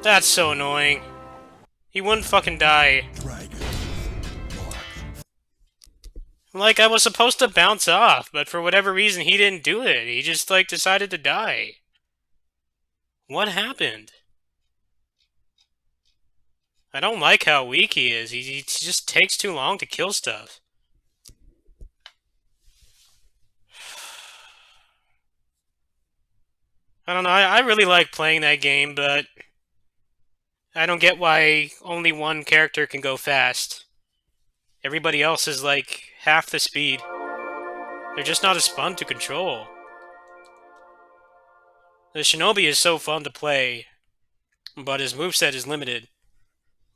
That's so annoying. He wouldn't fucking die. Like, I was supposed to bounce off, but for whatever reason he didn't do it. He just, like, decided to die. What happened? I don't like how weak he is. He just takes too long to kill stuff. I don't know, I really like playing that game, but I don't get why only one character can go fast. Everybody else is like half the speed. They're just not as fun to control. The Shinobi is so fun to play, but his moveset is limited.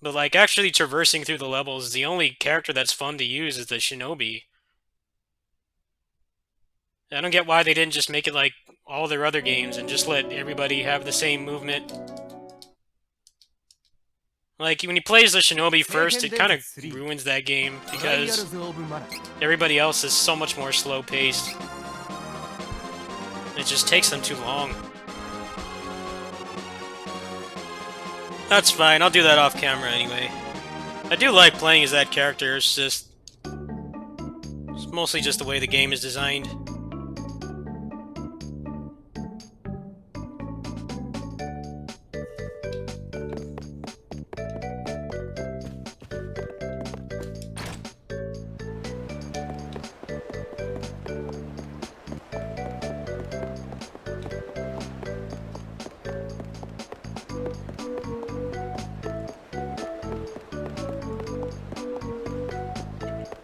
But like actually traversing through the levels, the only character that's fun to use is the Shinobi. I don't get why they didn't just make it like all their other games and just let everybody have the same movement. Like, when he plays the Shinobi first, it kind of ruins that game, because everybody else is so much more slow-paced. It just takes them too long. That's fine, I'll do that off camera anyway. I do like playing as that character, it's mostly just the way the game is designed.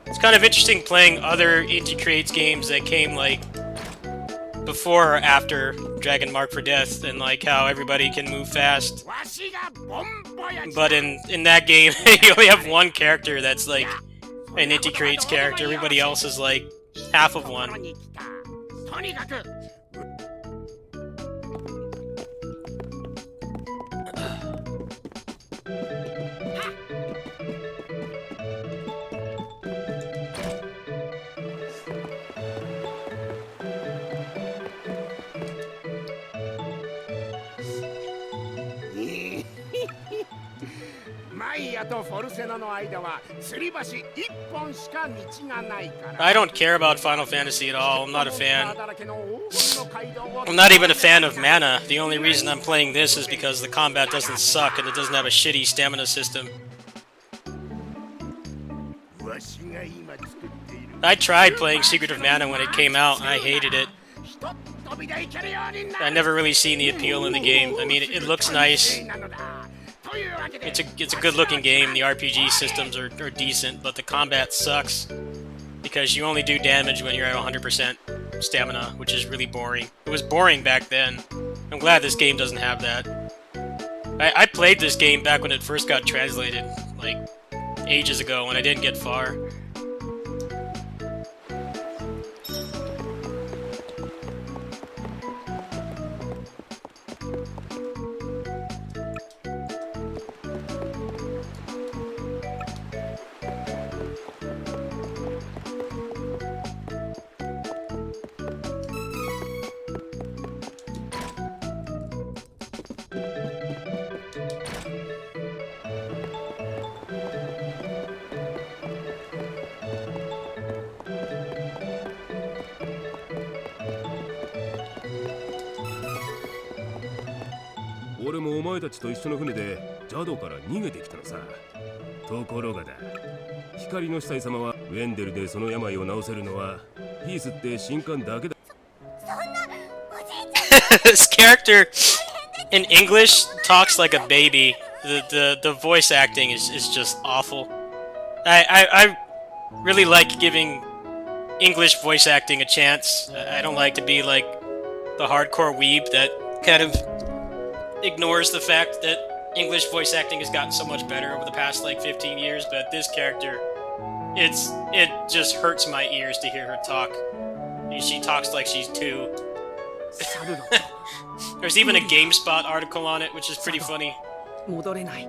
It's kind of interesting playing other Indie Creates games that came, like, before or after Dragon Mark for Death, and, like, how everybody can move fast. But in that game, you only have one character that's, like, an Indie Creates character. Everybody else is, like, half of one. I don't care about Final Fantasy at all. I'm not a fan. I'm not even a fan of mana. The only reason I'm playing this is because the combat doesn't suck and it doesn't have a shitty stamina system. I tried playing Secret of Mana when it came out and I hated it. I never really seen the appeal in the game. I mean, it looks nice. It's a good-looking game. The RPG systems are decent, but the combat sucks because you only do damage when you're at 100% stamina, which is really boring. It was boring back then. I'm glad this game doesn't have that. I played this game back when it first got translated, like, ages ago, and I didn't get far. This character in English talks like a baby. The voice acting is just awful. I really like giving English voice acting a chance. I don't like to be like the hardcore weeb that kind of ignores the fact that English voice acting has gotten so much better over the past like 15 years, but this character, it just hurts my ears to hear her talk. She talks like she's 2. シャルロッ There's even a GameSpot article on it, which is pretty funny. ト戻れない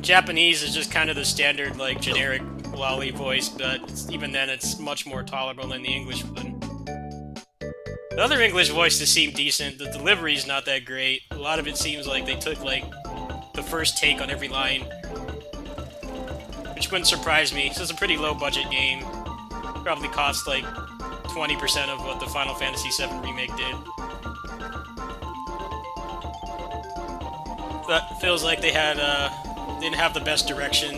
Japanese is just kind of the standard, like, generic lolly voice, but even then it's much more tolerable than the English one. The other English voices seem decent, the delivery's not that great. A lot of it seems like they took, like, the first take on every line. Which wouldn't surprise me. This is a pretty low-budget game. Probably cost, like, 20% of what the Final Fantasy VII Remake did. But feels like they had, didn't have the best direction,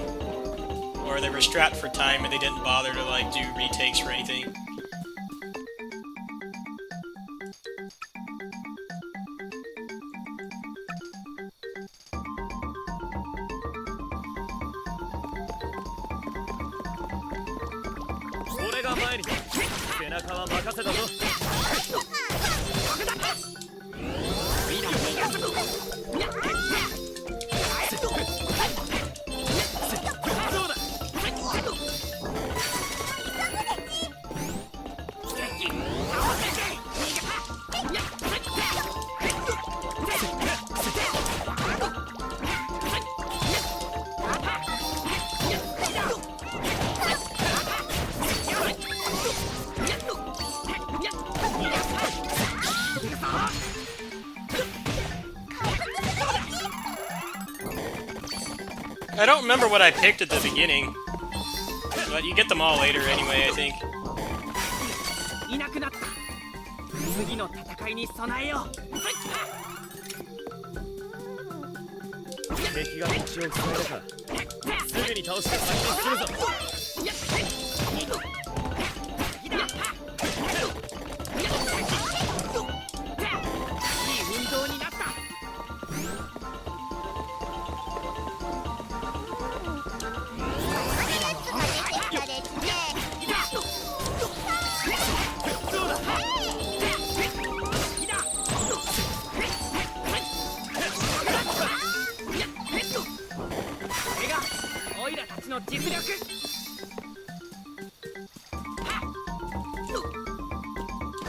or they were strapped for time and they didn't bother to like do retakes or anything. I don't remember what I picked at the beginning, but you get them all later anyway, I think. いなくなった次の戦いに備えよう敵が道を塞いだかすぐに倒して先に進むぞいい運動になった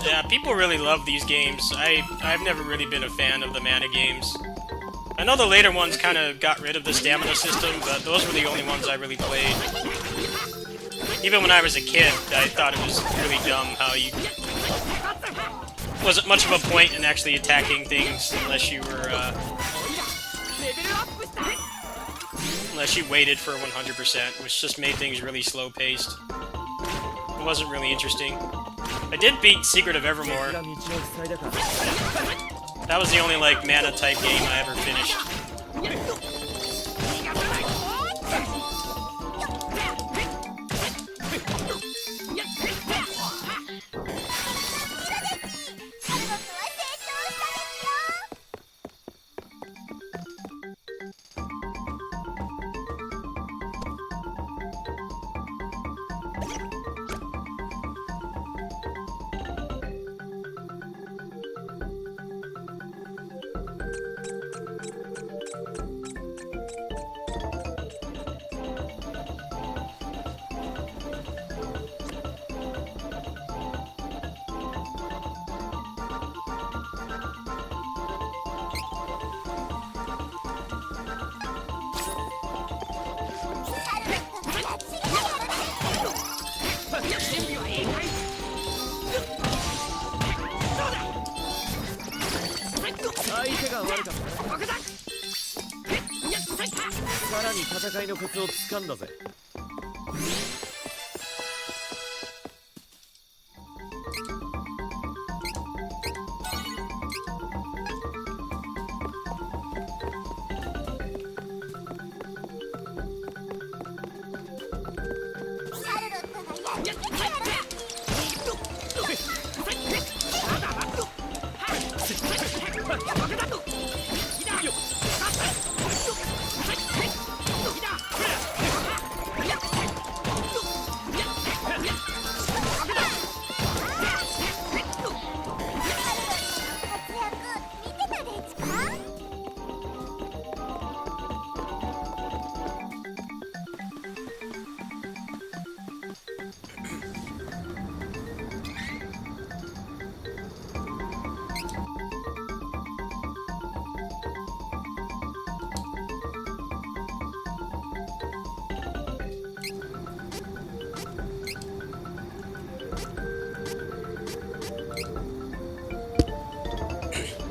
Yeah, people really love these games. I've never really been a fan of the mana games. I know the later ones kind of got rid of the stamina system, but those were the only ones I really played. Even when I was a kid, I thought it was really dumb how you... wasn't much of a point in actually attacking things unless you were, unless you waited for 100%, which just made things really slow-paced. It wasn't really interesting. I did beat Secret of Evermore. That was the only, like, mana-type game I ever finished.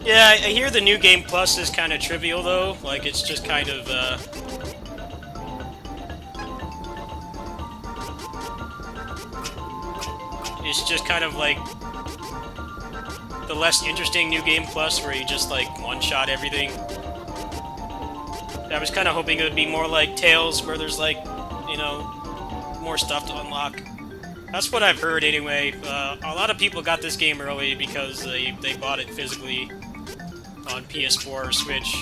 Yeah, I hear the New Game Plus is kind of trivial though. Like, it's just kind of, it's just kind of like the less interesting New Game Plus where you just like one-shot everything. I was kind of hoping it would be more like Tales where there's like, you know, more stuff to unlock. That's what I've heard anyway. A lot of people got this game early because they bought it physically on PS4 or Switch.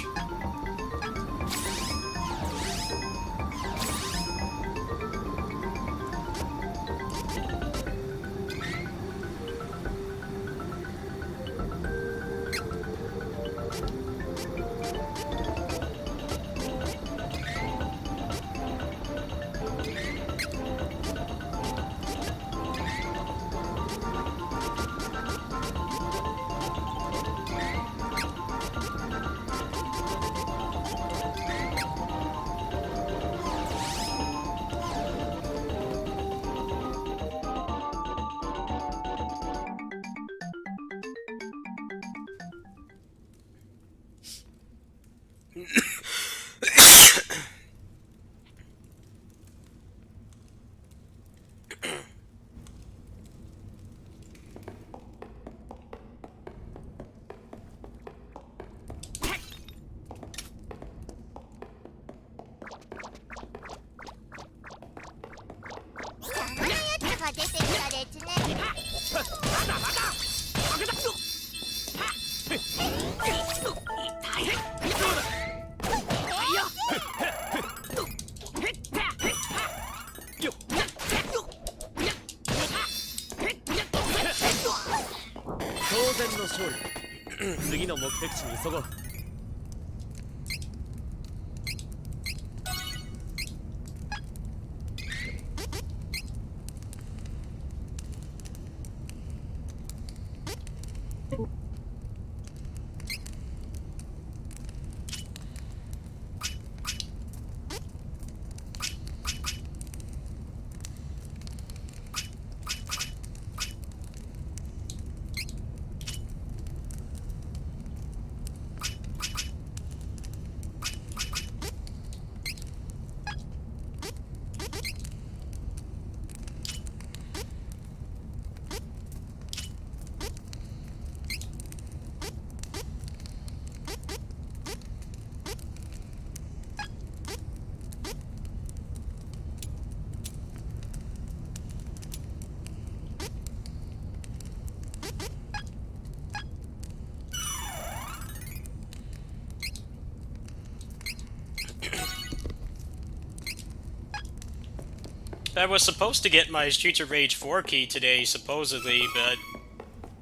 I was supposed to get my Streets of Rage 4 key today, supposedly, but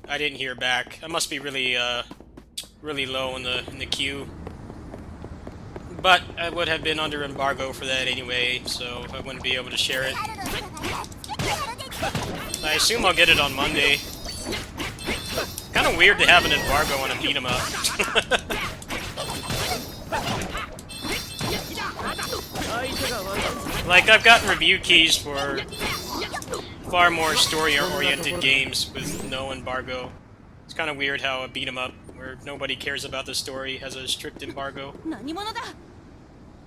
I didn't hear back. I must be really, really low in the queue. But I would have been under embargo for that anyway, so I wouldn't be able to share it. I assume I'll get it on Monday. Kind of weird to have an embargo on a beat 'em up. Like, I've gotten review keys for far more story-oriented games with no embargo. It's kind of weird how a beat 'em up, where nobody cares about the story, has a strict embargo.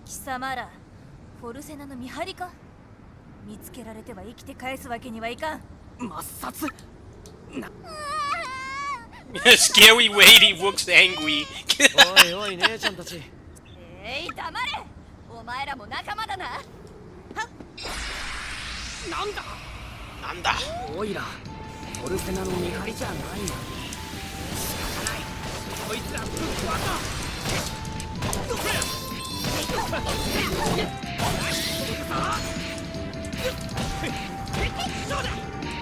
貴様らフォルセナの見張りか見つけられては生きて返すわけにはいかん抹殺 Scary lady looks angry. おいおい姉ちゃんたち黙れお前らも仲間だなはっなんだなんだおいらフォルセナの見張りじゃないの仕方ないこいつらぶっ壊そ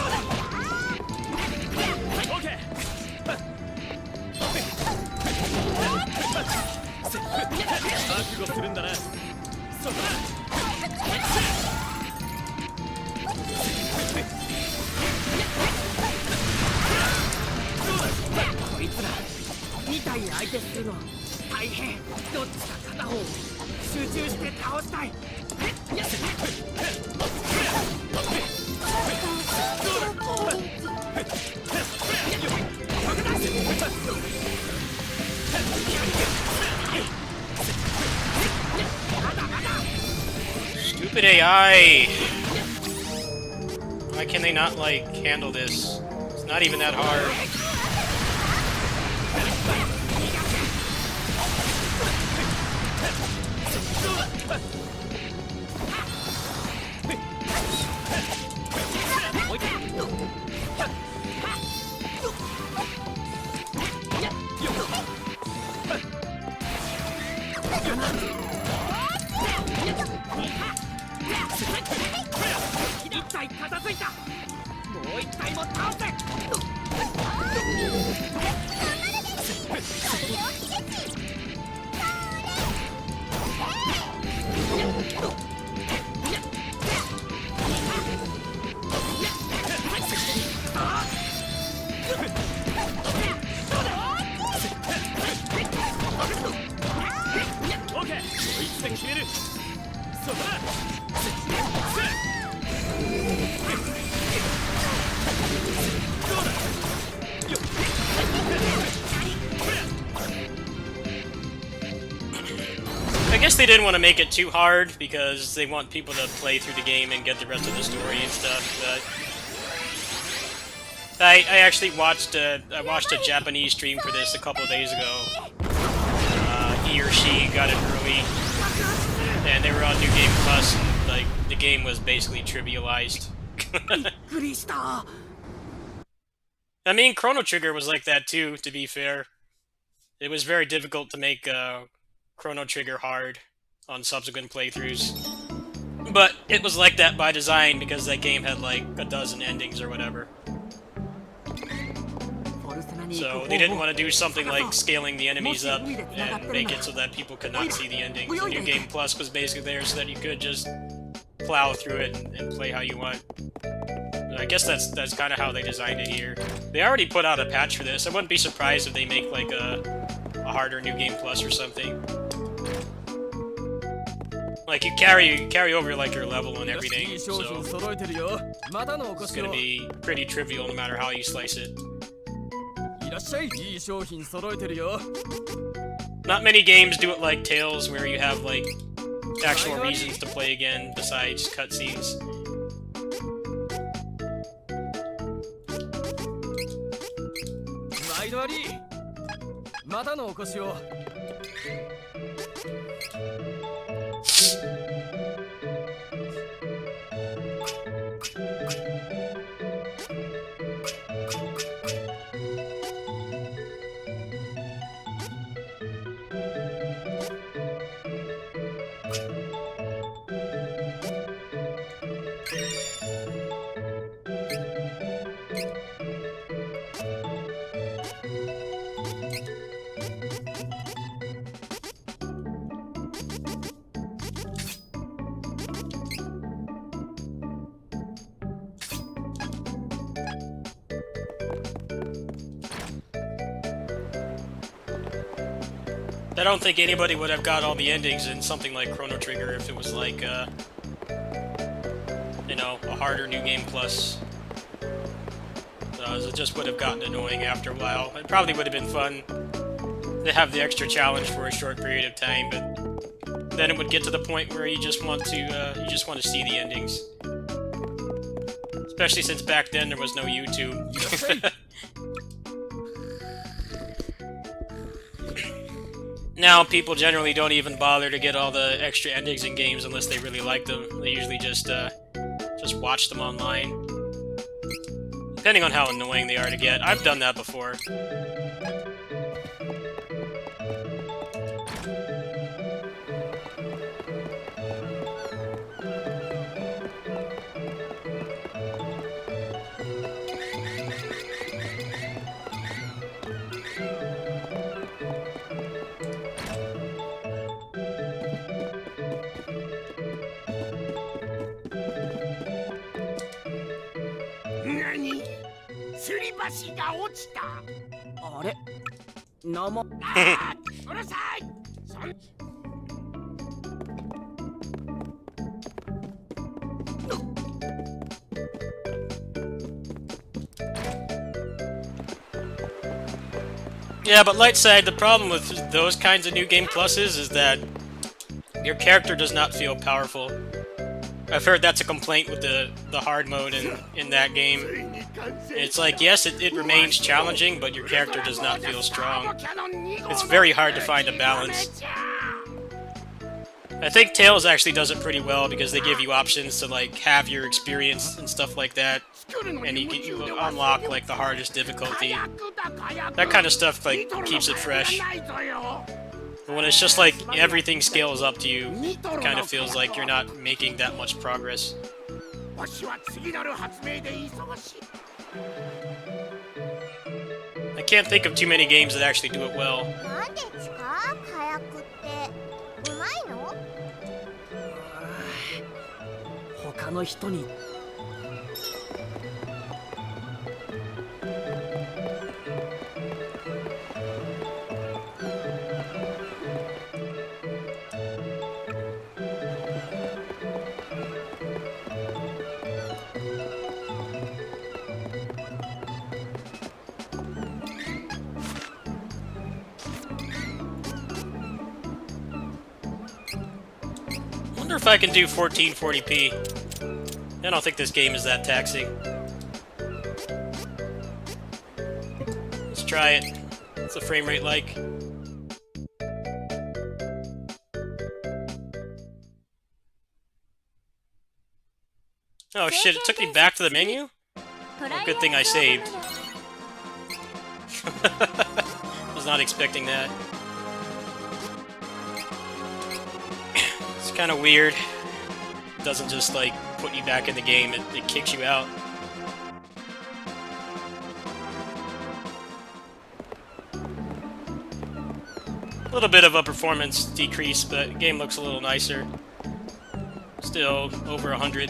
うだ覚悟するんだなそうだ体相手するの大変。どっちか片方集中して倒したい。Stupid AI! Why can they not, like, handle this? It's not even that hard. I guess they didn't want to make it too hard because they want people to play through the game and get the rest of the story and stuff, but I actually watched a Japanese stream for this a couple of days ago. He or she got it early, and they were on New Game Plus, and like the game was basically trivialized. I mean, Chrono Trigger was like that too, to be fair. It was very difficult to make Chrono Trigger hard on subsequent playthroughs. But it was like that by design because that game had like a dozen endings or whatever. So they didn't want to do something like scaling the enemies up and make it so that people could not see the endings. New Game Plus was basically there so that you could just plow through it and play how you want. But I guess that's kind of how they designed it here. They already put out a patch for this. I wouldn't be surprised if they make like a harder New Game Plus or something. Like you carry over like your level and everything, so it's gonna be pretty trivial no matter how you slice it. Not many games do it like Tales, where you have like actual reasons to play again besides cutscenes. I don't think anybody would have got all the endings in something like Chrono Trigger if it was like, you know, a harder New Game Plus. It just would have gotten annoying after a while. It probably would have been fun to have the extra challenge for a short period of time, but then it would get to the point where you just want to see the endings. Especially since back then there was no YouTube. Now, people generally don't even bother to get all the extra endings in games unless they really like them. They usually just watch them online. Depending on how annoying they are to get. I've done that before. のもうるさい。そん Yeah, but light side, the problem with those kinds of new game pluses is that your character does not feel powerful. I've heard that's a complaint with the hard mode in that game. It's like, yes, it remains challenging, but your character does not feel strong. It's very hard to find a balance. I think Tales actually does it pretty well because they give you options to like have your experience and stuff like that, and you unlock like the hardest difficulty. That kind of stuff like keeps it fresh. But when it's just like everything scales up to you, it kind of feels like you're not making that much progress. I can't think of too many games that actually do it well. なんでですか火薬ってうまいの？他の人にI wonder if I can do 1440p. I don't think this game is that taxing. Let's try it. What's the frame rate like? Oh shit, it took me back to the menu? Oh, good thing I saved. Was not expecting that. It's kind of weird. It doesn't just like put you back in the game, it kicks you out. A little bit of a performance decrease, but the game looks a little nicer. Still over 100.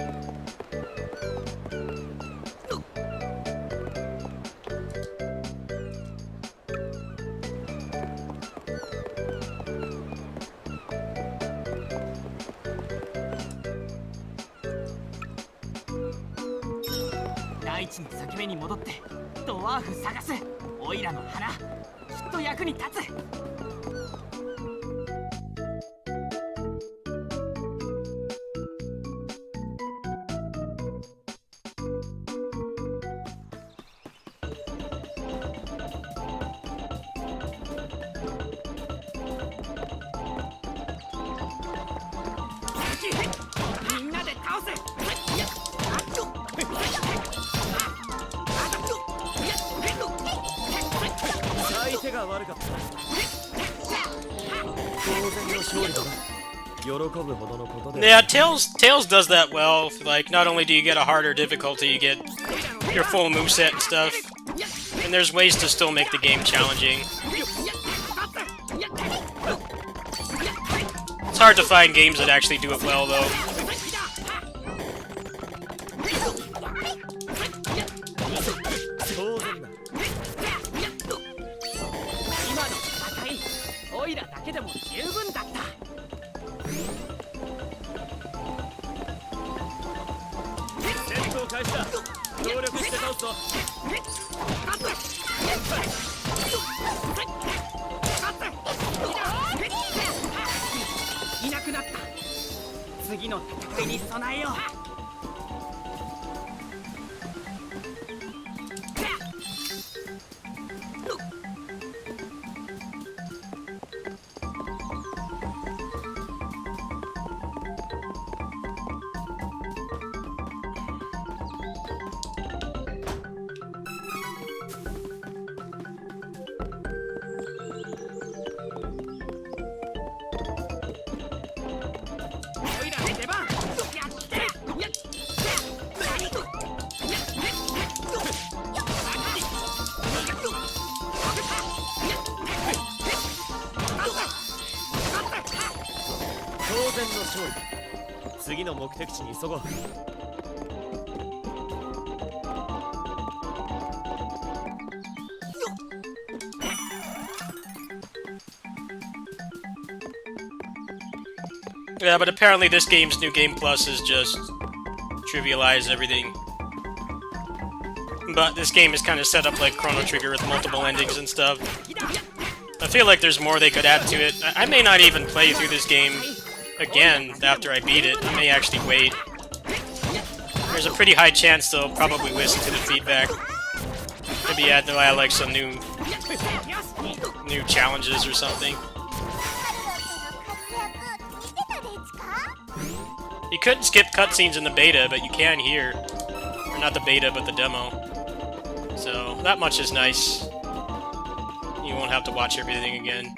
大地の裂け目に戻ってドワーフ探す。オイラの花きっと役に立つ。みんなで倒せ。相手が悪かった。当然の勝利だな。喜ぶほどのことで。 Yeah, Tails does that well. Like, not only do you get a harder difficulty, you get your full moveset and stuff. And there's ways to still make the game challenging. It's hard to find games that actually do it well, though. 当然だ。今の戦い、オイラだけでも十分だった。戦闘開始だ。協力して倒すぞ。いなくなった。次の戦いに備えよう。当然の勝利だ。次の目的地に急ごう。Yeah, but apparently this game's New Game Plus is just trivialize everything. But this game is kind of set up like Chrono Trigger with multiple endings and stuff. I feel like there's more they could add to it. I may not even play through this game again after I beat it. I may actually wait. There's a pretty high chance they'll probably listen to the feedback. Maybe add like some new challenges or something. You couldn't skip cutscenes in the beta, but you can here. Or not the beta, but the demo. So, that much is nice. You won't have to watch everything again.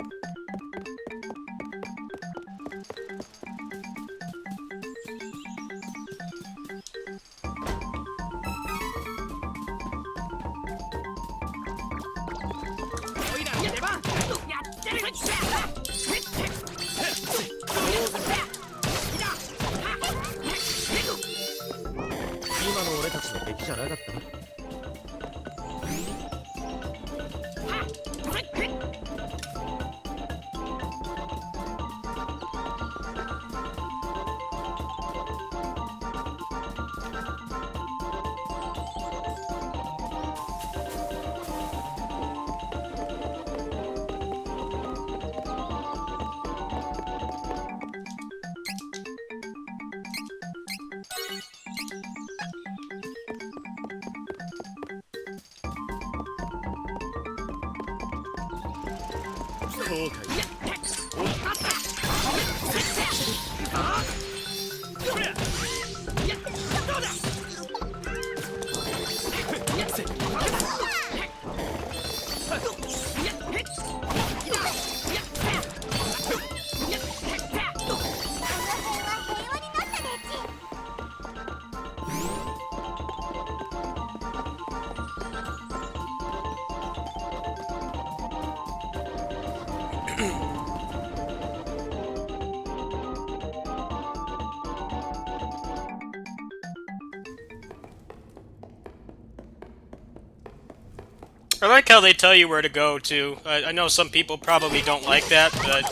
I like how they tell you where to go, too. I know some people probably don't like that, but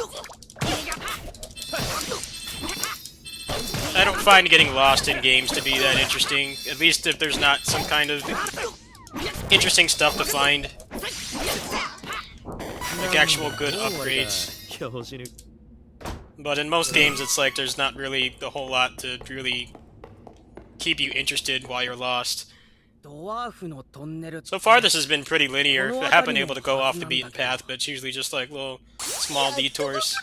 I don't find getting lost in games to be that interesting, at least if there's not some kind of interesting stuff to find. Like actual good upgrades. But in most games, it's like there's not really a whole lot to really keep you interested while you're lost. So far, this has been pretty linear. I have been able to go off the beaten path, but it's usually just like little small detours.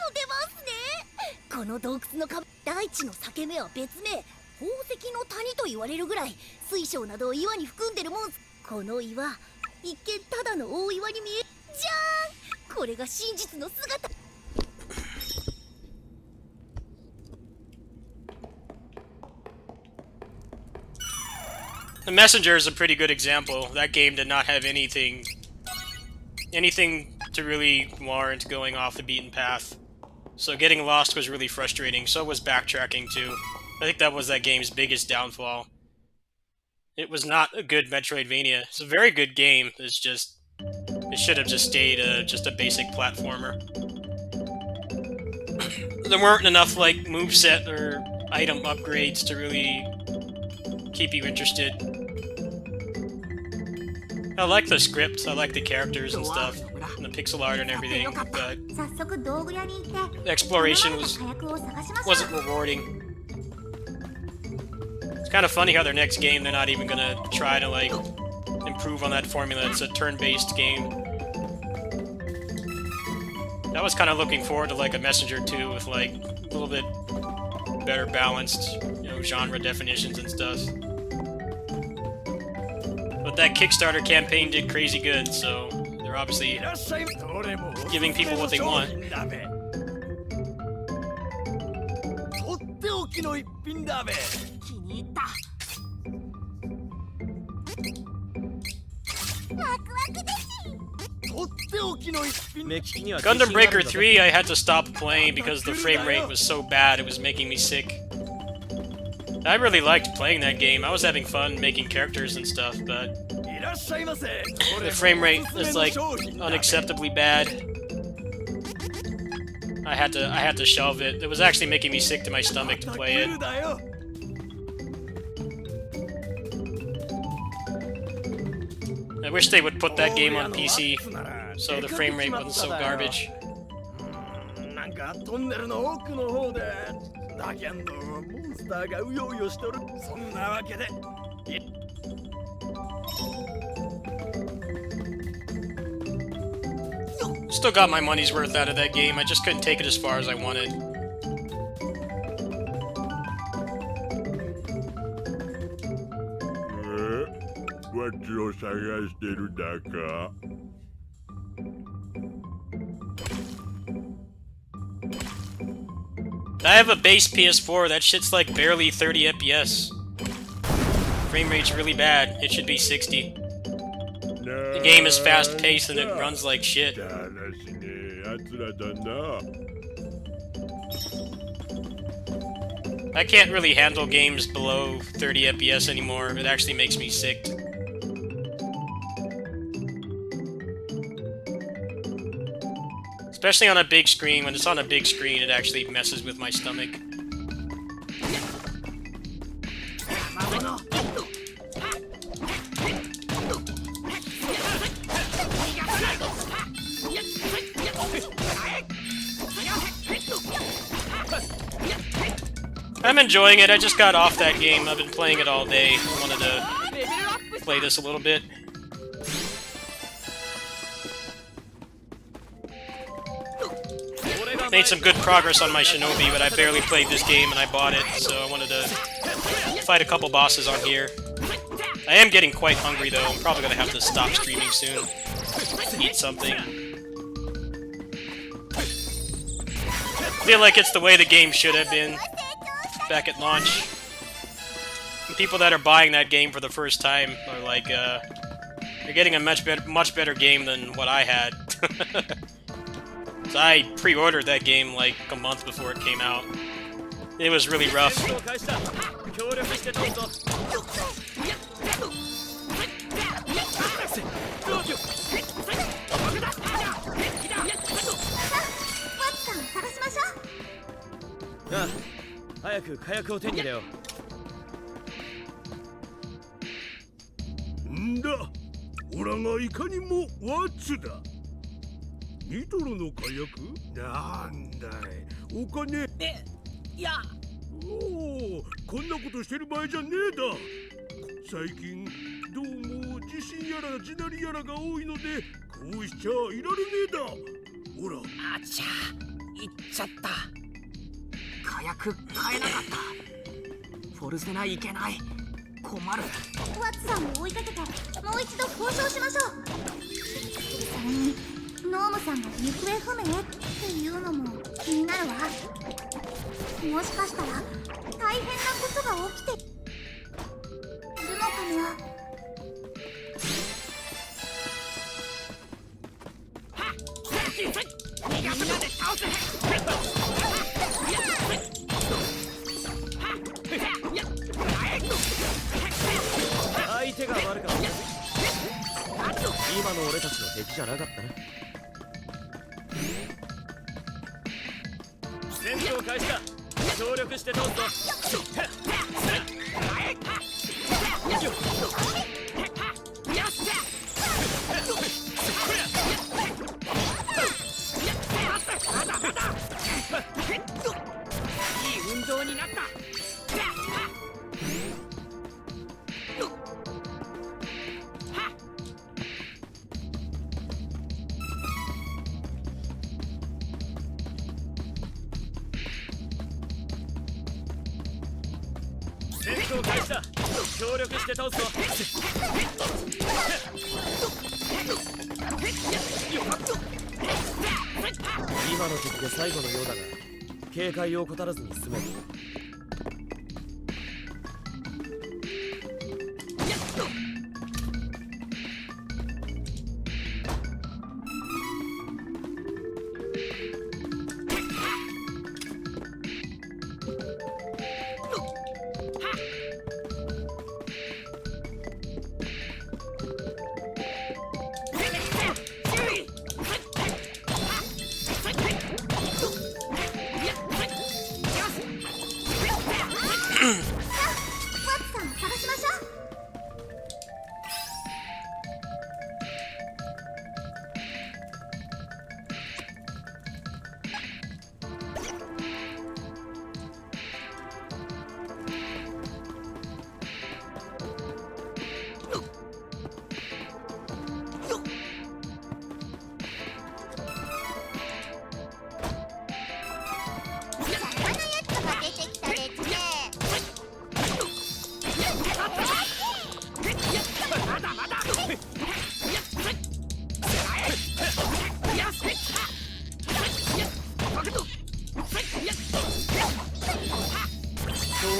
この洞窟の大地の裂け目は別名宝石の谷と言われるぐらい水晶などを岩に含んでるもん。この岩一見ただの大岩に見えじゃーん。これが真実の姿。 The Messenger is a pretty good example. That game did not have anything to really warrant going off the beaten path. So getting lost was really frustrating. So was backtracking too. I think that was that game's biggest downfall. It was not a good Metroidvania. It's a very good game. It's just it should have just stayed just a basic platformer. There weren't enough like moveset or item upgrades to really keep you interested. I like the script, I like the characters and stuff, and the pixel art and everything, but the exploration wasn't rewarding. It's kind of funny how their next game they're not even gonna try to like improve on that formula. It's a turn-based game. I was kind of looking forward to like a Messenger 2 with like a little bit better balanced, you know, genre definitions and stuff. But that Kickstarter campaign did crazy good, so they're obviously giving people what they want. Gundam Breaker 3 I had to stop playing because the frame rate was so bad it was making me sick. I really liked playing that game. I was having fun making characters and stuff, but the frame rate is like unacceptably bad. I had to shelve it. It was actually making me sick to my stomach to play it. I wish they would put that game on PC, so the frame rate wasn't so garbage. なんかトンネルの奥の方でだけんどモンスターがうようよしとる。そんなわけで Still got my money's worth out of that game. I just couldn't take it as far as I wanted. What you suggested, Daka? I have a base PS4. That shit's like barely 30 FPS. Frame rate's really bad. It should be 60. The game is fast-paced and it runs like shit. I can't really handle games below 30 FPS anymore. It actually makes me sick. Especially on a big screen. When it's on a big screen, it actually messes with my stomach. I'm enjoying it. I just got off that game. I've been playing it all day. I wanted to play this a little bit. Made some good progress on my Shinobi, but I barely played this game and I bought it, so I wanted to fight a couple bosses on here. I am getting quite hungry though. I'm probably gonna have to stop streaming soon. Eat something. I feel like it's the way the game should have been back at launch. And people that are buying that game for the first time are like, you're getting a much better game than what I had. So I pre-ordered that game like a month before it came out. It was really rough.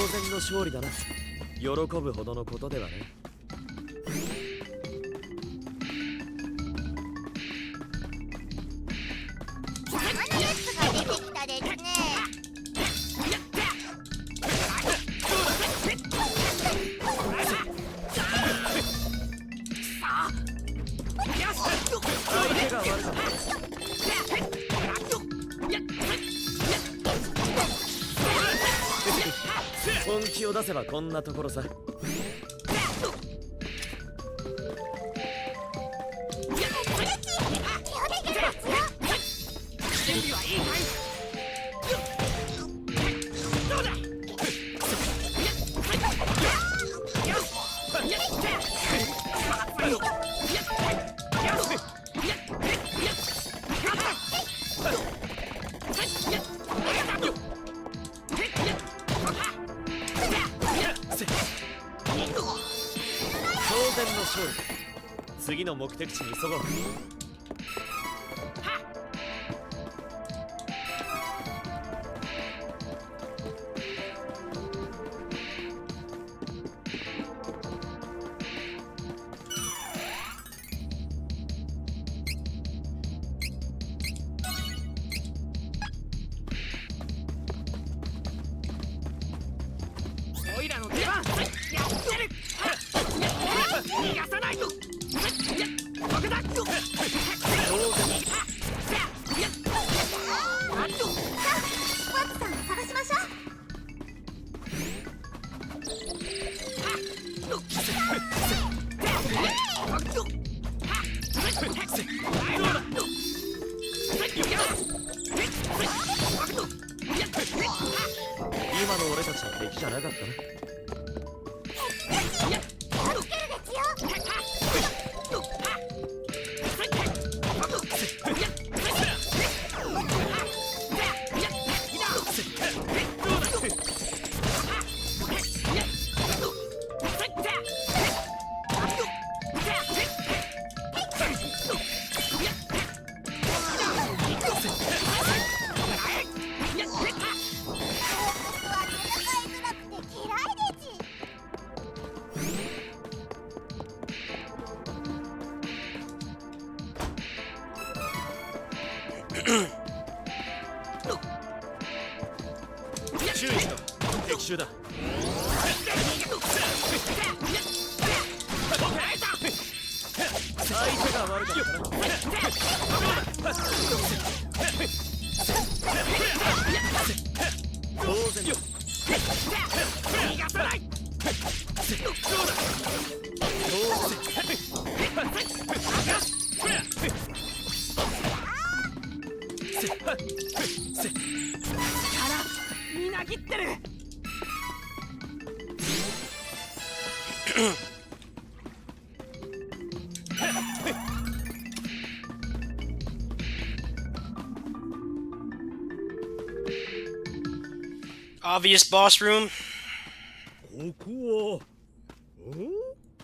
然の勝利だな。喜ぶほどのことではね。出てきたですね。相手が悪かった。本気を出せばこんなところさ。当然の勝利。次の目的地に急ごう。オイラの出番やってる。逃がさないと。爆弾。ワットさんを探しましょう。今の俺たちの敵じゃなかったな。注意しろ、敵襲だ。相手が悪かったな。当然よ。逃がさない。みなぎってる。Obvious boss room. ここは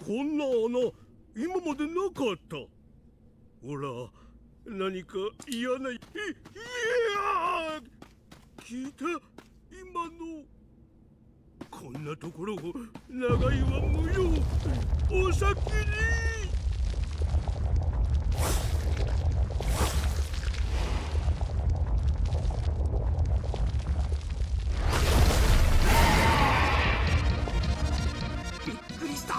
こんな穴今までなかった。ほら何か嫌な聞いた今の。こんなところを長いは無用。お先に。びっくりした。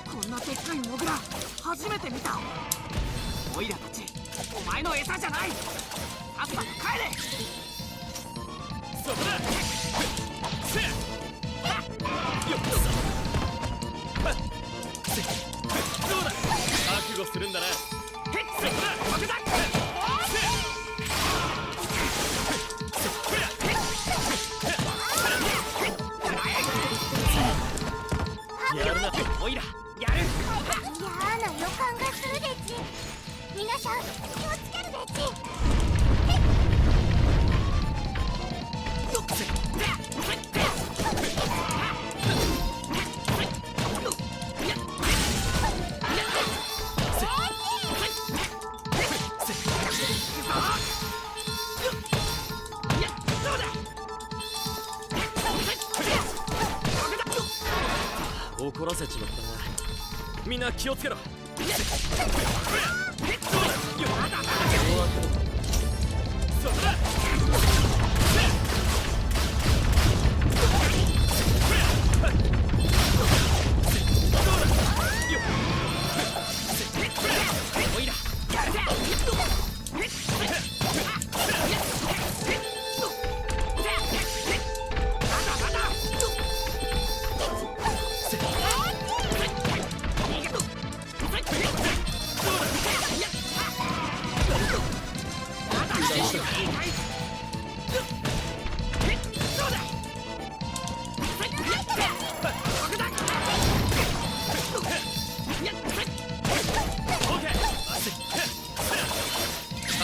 こんなでっかいモグラ初めて見た。オイラたちお前の餌じゃない。さっさと帰れ。そこだ。せっよっらせちまったな。みんな気をつけろ。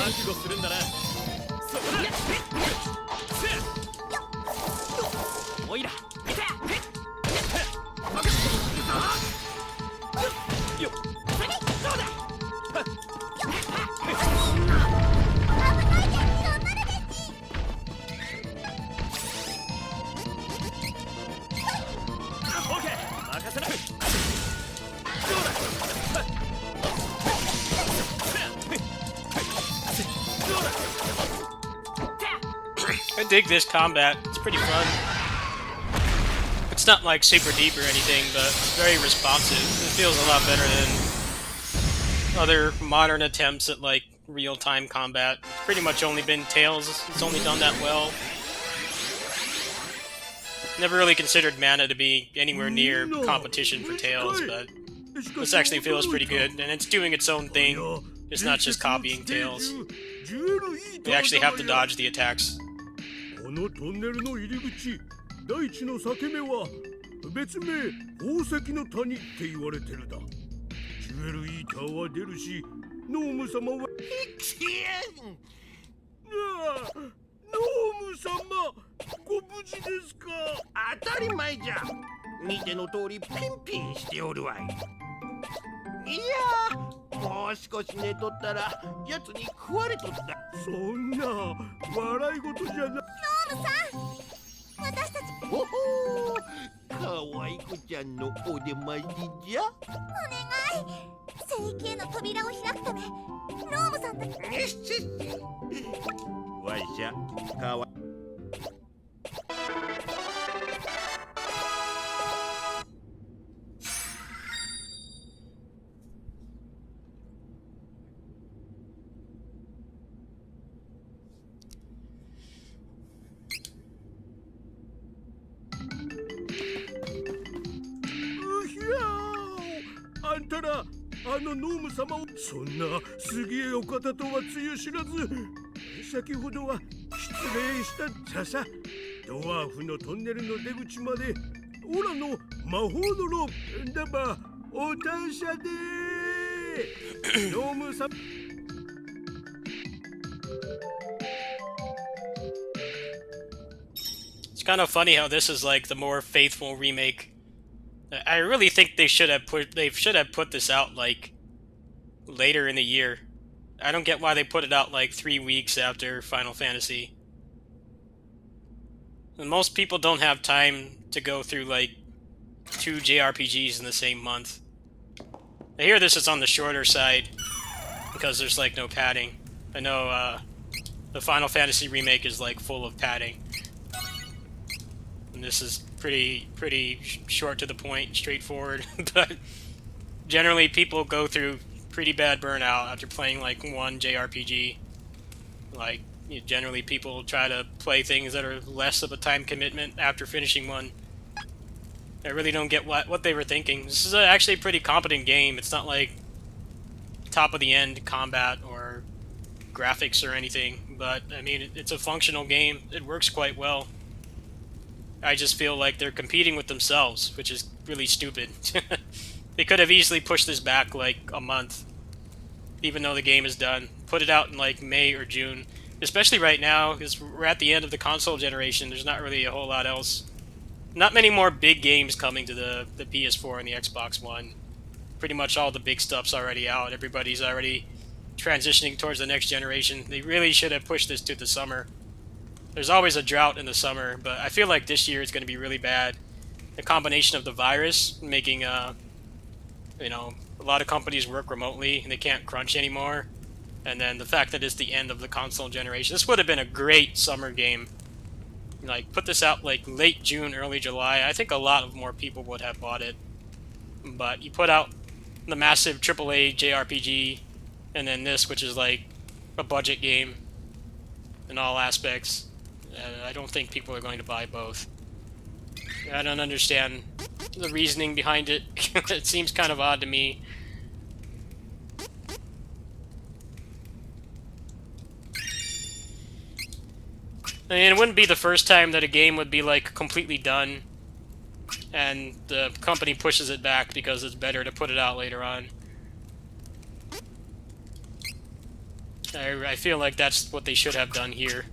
覚悟するんだな。おいら。よっ。I dig this combat. It's pretty fun. It's not like super deep or anything, but it's very responsive. It feels a lot better than other modern attempts at like real-time combat. It's pretty much only been Tales. It's only done that well. Never really considered Mana to be anywhere near competition for Tales, but this actually feels pretty good, and it's doing its own thing. It's not just copying Tales. You actually have to dodge the attacks. このトンネルの入り口、大地の裂け目は別名宝石の谷って言われてるだ。ジュエルイーターは出るし、ノーム様はノーム様、ご無事ですか？当たり前じゃ。見ての通りピンピンしておるわい。いやー、もう少し寝とったらやつに食われとった。そんな笑い事じゃな。ノームさん、私たちおほー、かわいこちゃんのお出ましじゃ。お願い、聖域への扉を開くためノームさんたち。わしゃかわあんたら、あのノーム様をそんなすげえお方とはつゆ知らず、先ほどは失礼したささ。ドワーフのトンネルの出口までオラの魔法のロープだばお達者でノーム様。It's kind of funny how this is like the more faithful remake. I really think they should have put this out like later in the year. I don't get why they put it out like 3 weeks after Final Fantasy. And most people don't have time to go through like 2 JRPGs in the same month. I hear this is on the shorter side because there's like no padding. I know the Final Fantasy remake is like full of padding. And this is pretty short to the point, straightforward, but generally people go through pretty bad burnout after playing like one JRPG. Like, generally people try to play things that are less of a time commitment after finishing one. I really don't get what they were thinking. This is actually a pretty competent game. It's not like top of the end combat or graphics or anything, but I mean it's a functional game. It works quite well. I just feel like they're competing with themselves, which is really stupid. They could have easily pushed this back like a month, even though the game is done. Put it out in like May or June, especially right now, because we're at the end of the console generation. There's not really a whole lot else. Not many more big games coming to the PS4 and the Xbox One. Pretty much all the big stuff's already out. Everybody's already transitioning towards the next generation. They really should have pushed this to the summer. There's always a drought in the summer, but I feel like this year it's going to be really bad. the combination of the virus making you know, a lot of companies work remotely and they can't crunch anymore, and then the fact that it's the end of the console generation. This would have been a great summer game. Like, put this out like late June, early July. I think a lot of more people would have bought it. But you put out the massive AAA JRPG, and then this, which is like a budget game in all aspects. I don't think people are going to buy both. I don't understand the reasoning behind it. It seems kind of odd to me. I mean, it wouldn't be the first time that a game would be like completely done and the company pushes it back because it's better to put it out later on. I feel like that's what they should have done here.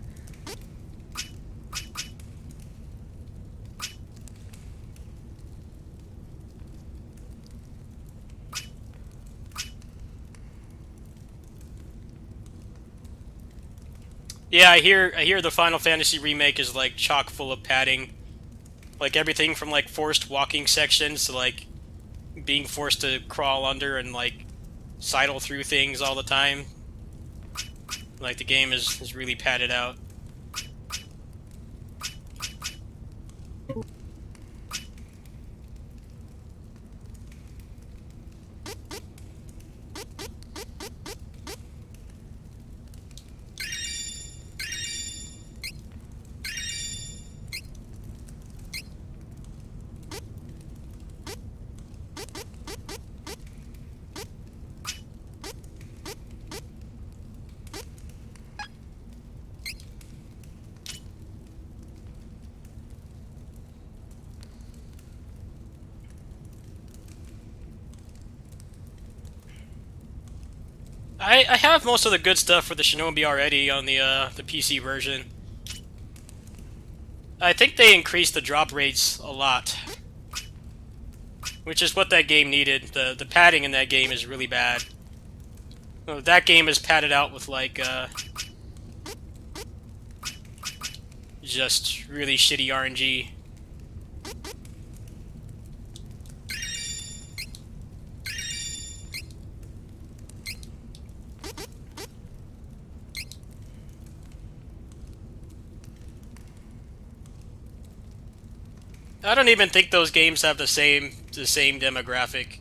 Yeah, I hear the Final Fantasy remake is like chock full of padding. Like everything from like forced walking sections to like being forced to crawl under and like sidle through things all the time. Like the game is really padded out. I have most of the good stuff for the Shinobi already on the PC version. I think they increased the drop rates a lot, which is what that game needed. The padding in that game is really bad. That game is padded out with like just really shitty RNG. I don't even think those games have the same demographic.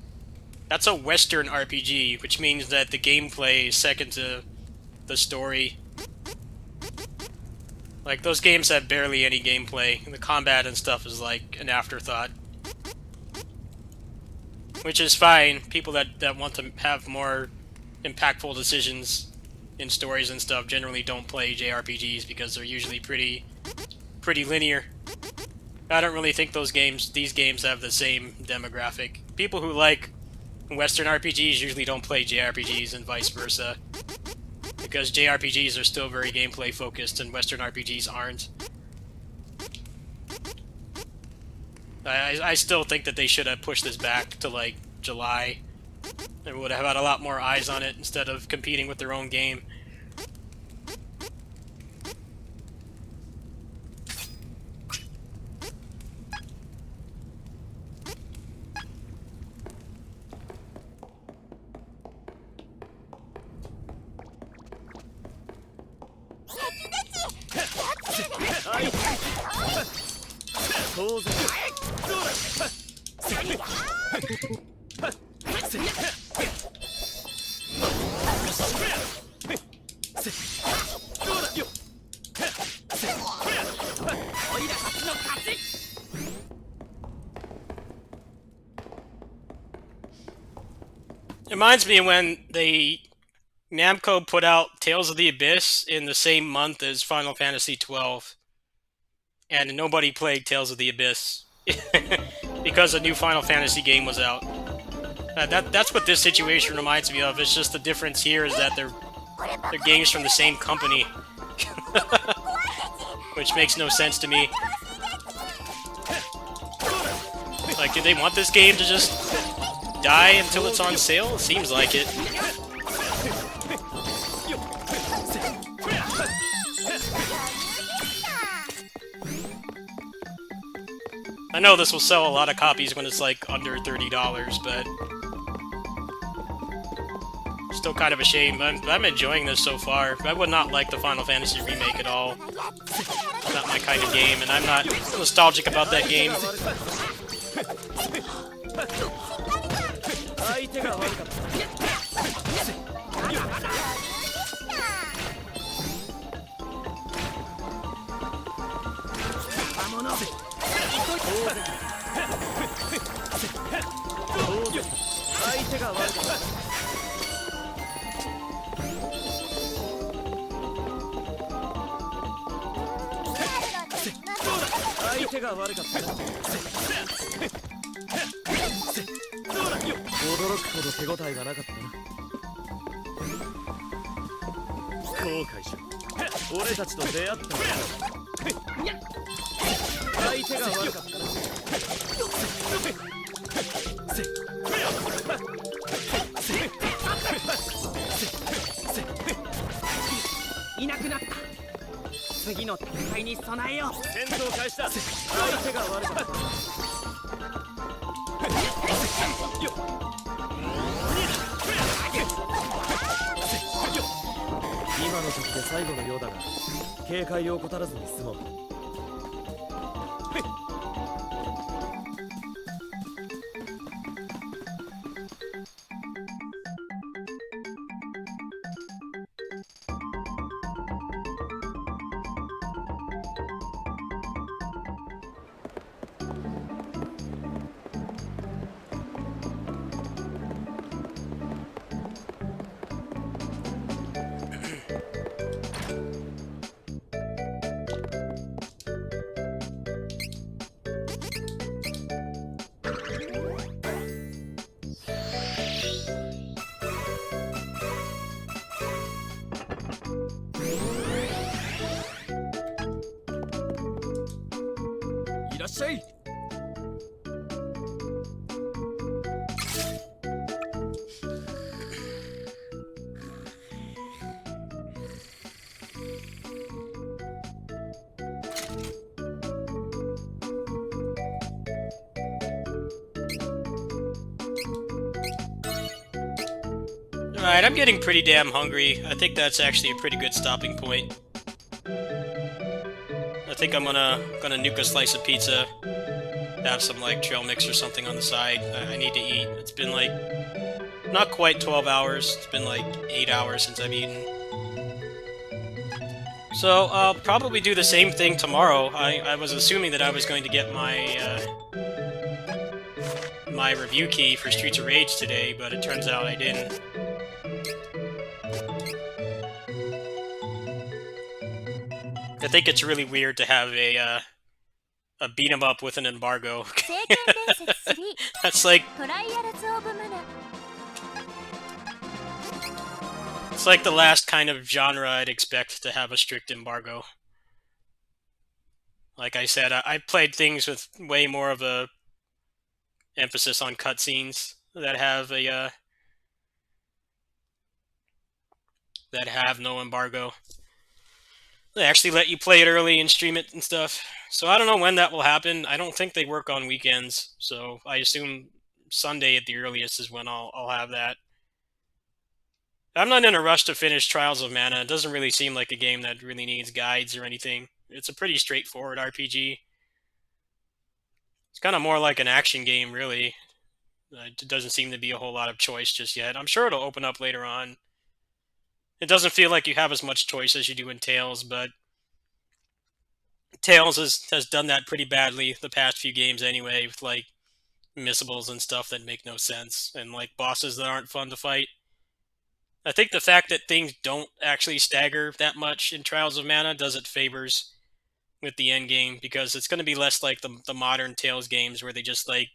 That's a Western RPG, which means that the gameplay is second to the story. Like, those games have barely any gameplay, and the combat and stuff is like an afterthought. Which is fine. People that want to have more impactful decisions in stories and stuff generally don't play JRPGs because they're usually pretty linear. I don't really think these games have the same demographic. People who like Western RPGs usually don't play JRPGs and vice versa. Because JRPGs are still very gameplay focused and Western RPGs aren't. I still think that they should have pushed this back to like July. They would have had a lot more eyes on it instead of competing with their own game. It reminds me of when Namco put out Tales of the Abyss in the same month as Final Fantasy XII, and nobody played Tales of the Abyss because a new Final Fantasy game was out. That's what this situation reminds me of. It's just the difference here is that they're games from the same company, which makes no sense to me. Like, did they want this game to just die until it's on sale? It seems like it. I know this will sell a lot of copies when it's like under $30, but still kind of a shame. I'm enjoying this so far. I would not like the Final Fantasy remake at all. It's not my kind of game, and I'm not nostalgic about that game. 相手が悪かった。相手が悪かった。相手が悪かった。驚くほど手応えがなかったな。後悔しろ。俺たちと出会ったんだ。相手が悪かったな。いなくなった。次の戦いに備えよう。戦闘開始だ。相手が悪かった。今の時で最後のようだが、警戒を怠らずに済もう。いらっしゃい。Alright, I'm getting pretty damn hungry. I think that's actually a pretty good stopping point. I think I'm gonna nuke a slice of pizza, have some like trail mix or something on the side. I need to eat. It's been like not quite 12 hours. It's been like 8 hours since I've eaten. So I'll probably do the same thing tomorrow. I was assuming that I was going to get my my review key for Streets of Rage today, but it turns out I didn't. I think it's really weird to have a beat 'em up with an embargo. That's like it's like the last kind of genre I'd expect to have a strict embargo. Like I said, I played things with way more of a emphasis on cutscenes that have a that have no embargo. They actually let you play it early and stream it and stuff. So I don't know when that will happen. I don't think they work on weekends, so I assume Sunday at the earliest is when I'll have that. I'm not in a rush to finish Trials of Mana. It doesn't really seem like a game that really needs guides or anything. It's a pretty straightforward RPG. It's kind of more like an action game, really. It doesn't seem to be a whole lot of choice just yet. I'm sure it'll open up later on. It doesn't feel like you have as much choice as you do in Tales, but Tales has done that pretty badly the past few games anyway, with like missables and stuff that make no sense, and like bosses that aren't fun to fight. I think the fact that things don't actually stagger that much in Trials of Mana does it favors with the end game, because it's going to be less like the modern Tales games where they just like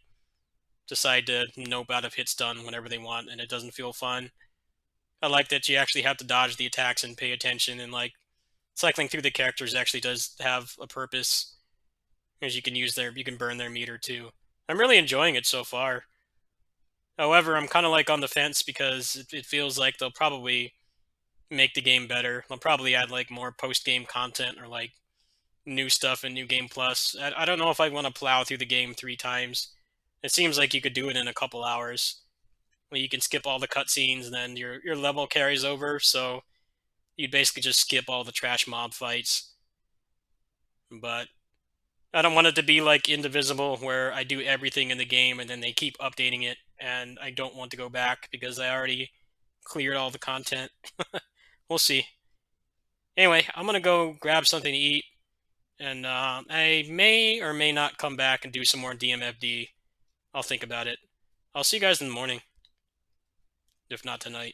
decide to nope out of hit stun whenever they want, and it doesn't feel fun. I like that you actually have to dodge the attacks and pay attention, and like cycling through the characters actually does have a purpose, because you can burn their meter too. I'm really enjoying it so far. However, I'm kind of like on the fence because it feels like they'll probably make the game better. They'll probably add like more post-game content or like new stuff in New Game Plus. I don't know if I want to plow through the game 3 times. It seems like you could do it in a couple hours. You can skip all the cutscenes, and then your level carries over. So you'd basically just skip all the trash mob fights. But I don't want it to be like Indivisible, where I do everything in the game and then they keep updating it, and I don't want to go back because I already cleared all the content. We'll see. Anyway, I'm gonna go grab something to eat, and I may or may not come back and do some more DMFD. I'll think about it. I'll see you guys in the morning, if not tonight.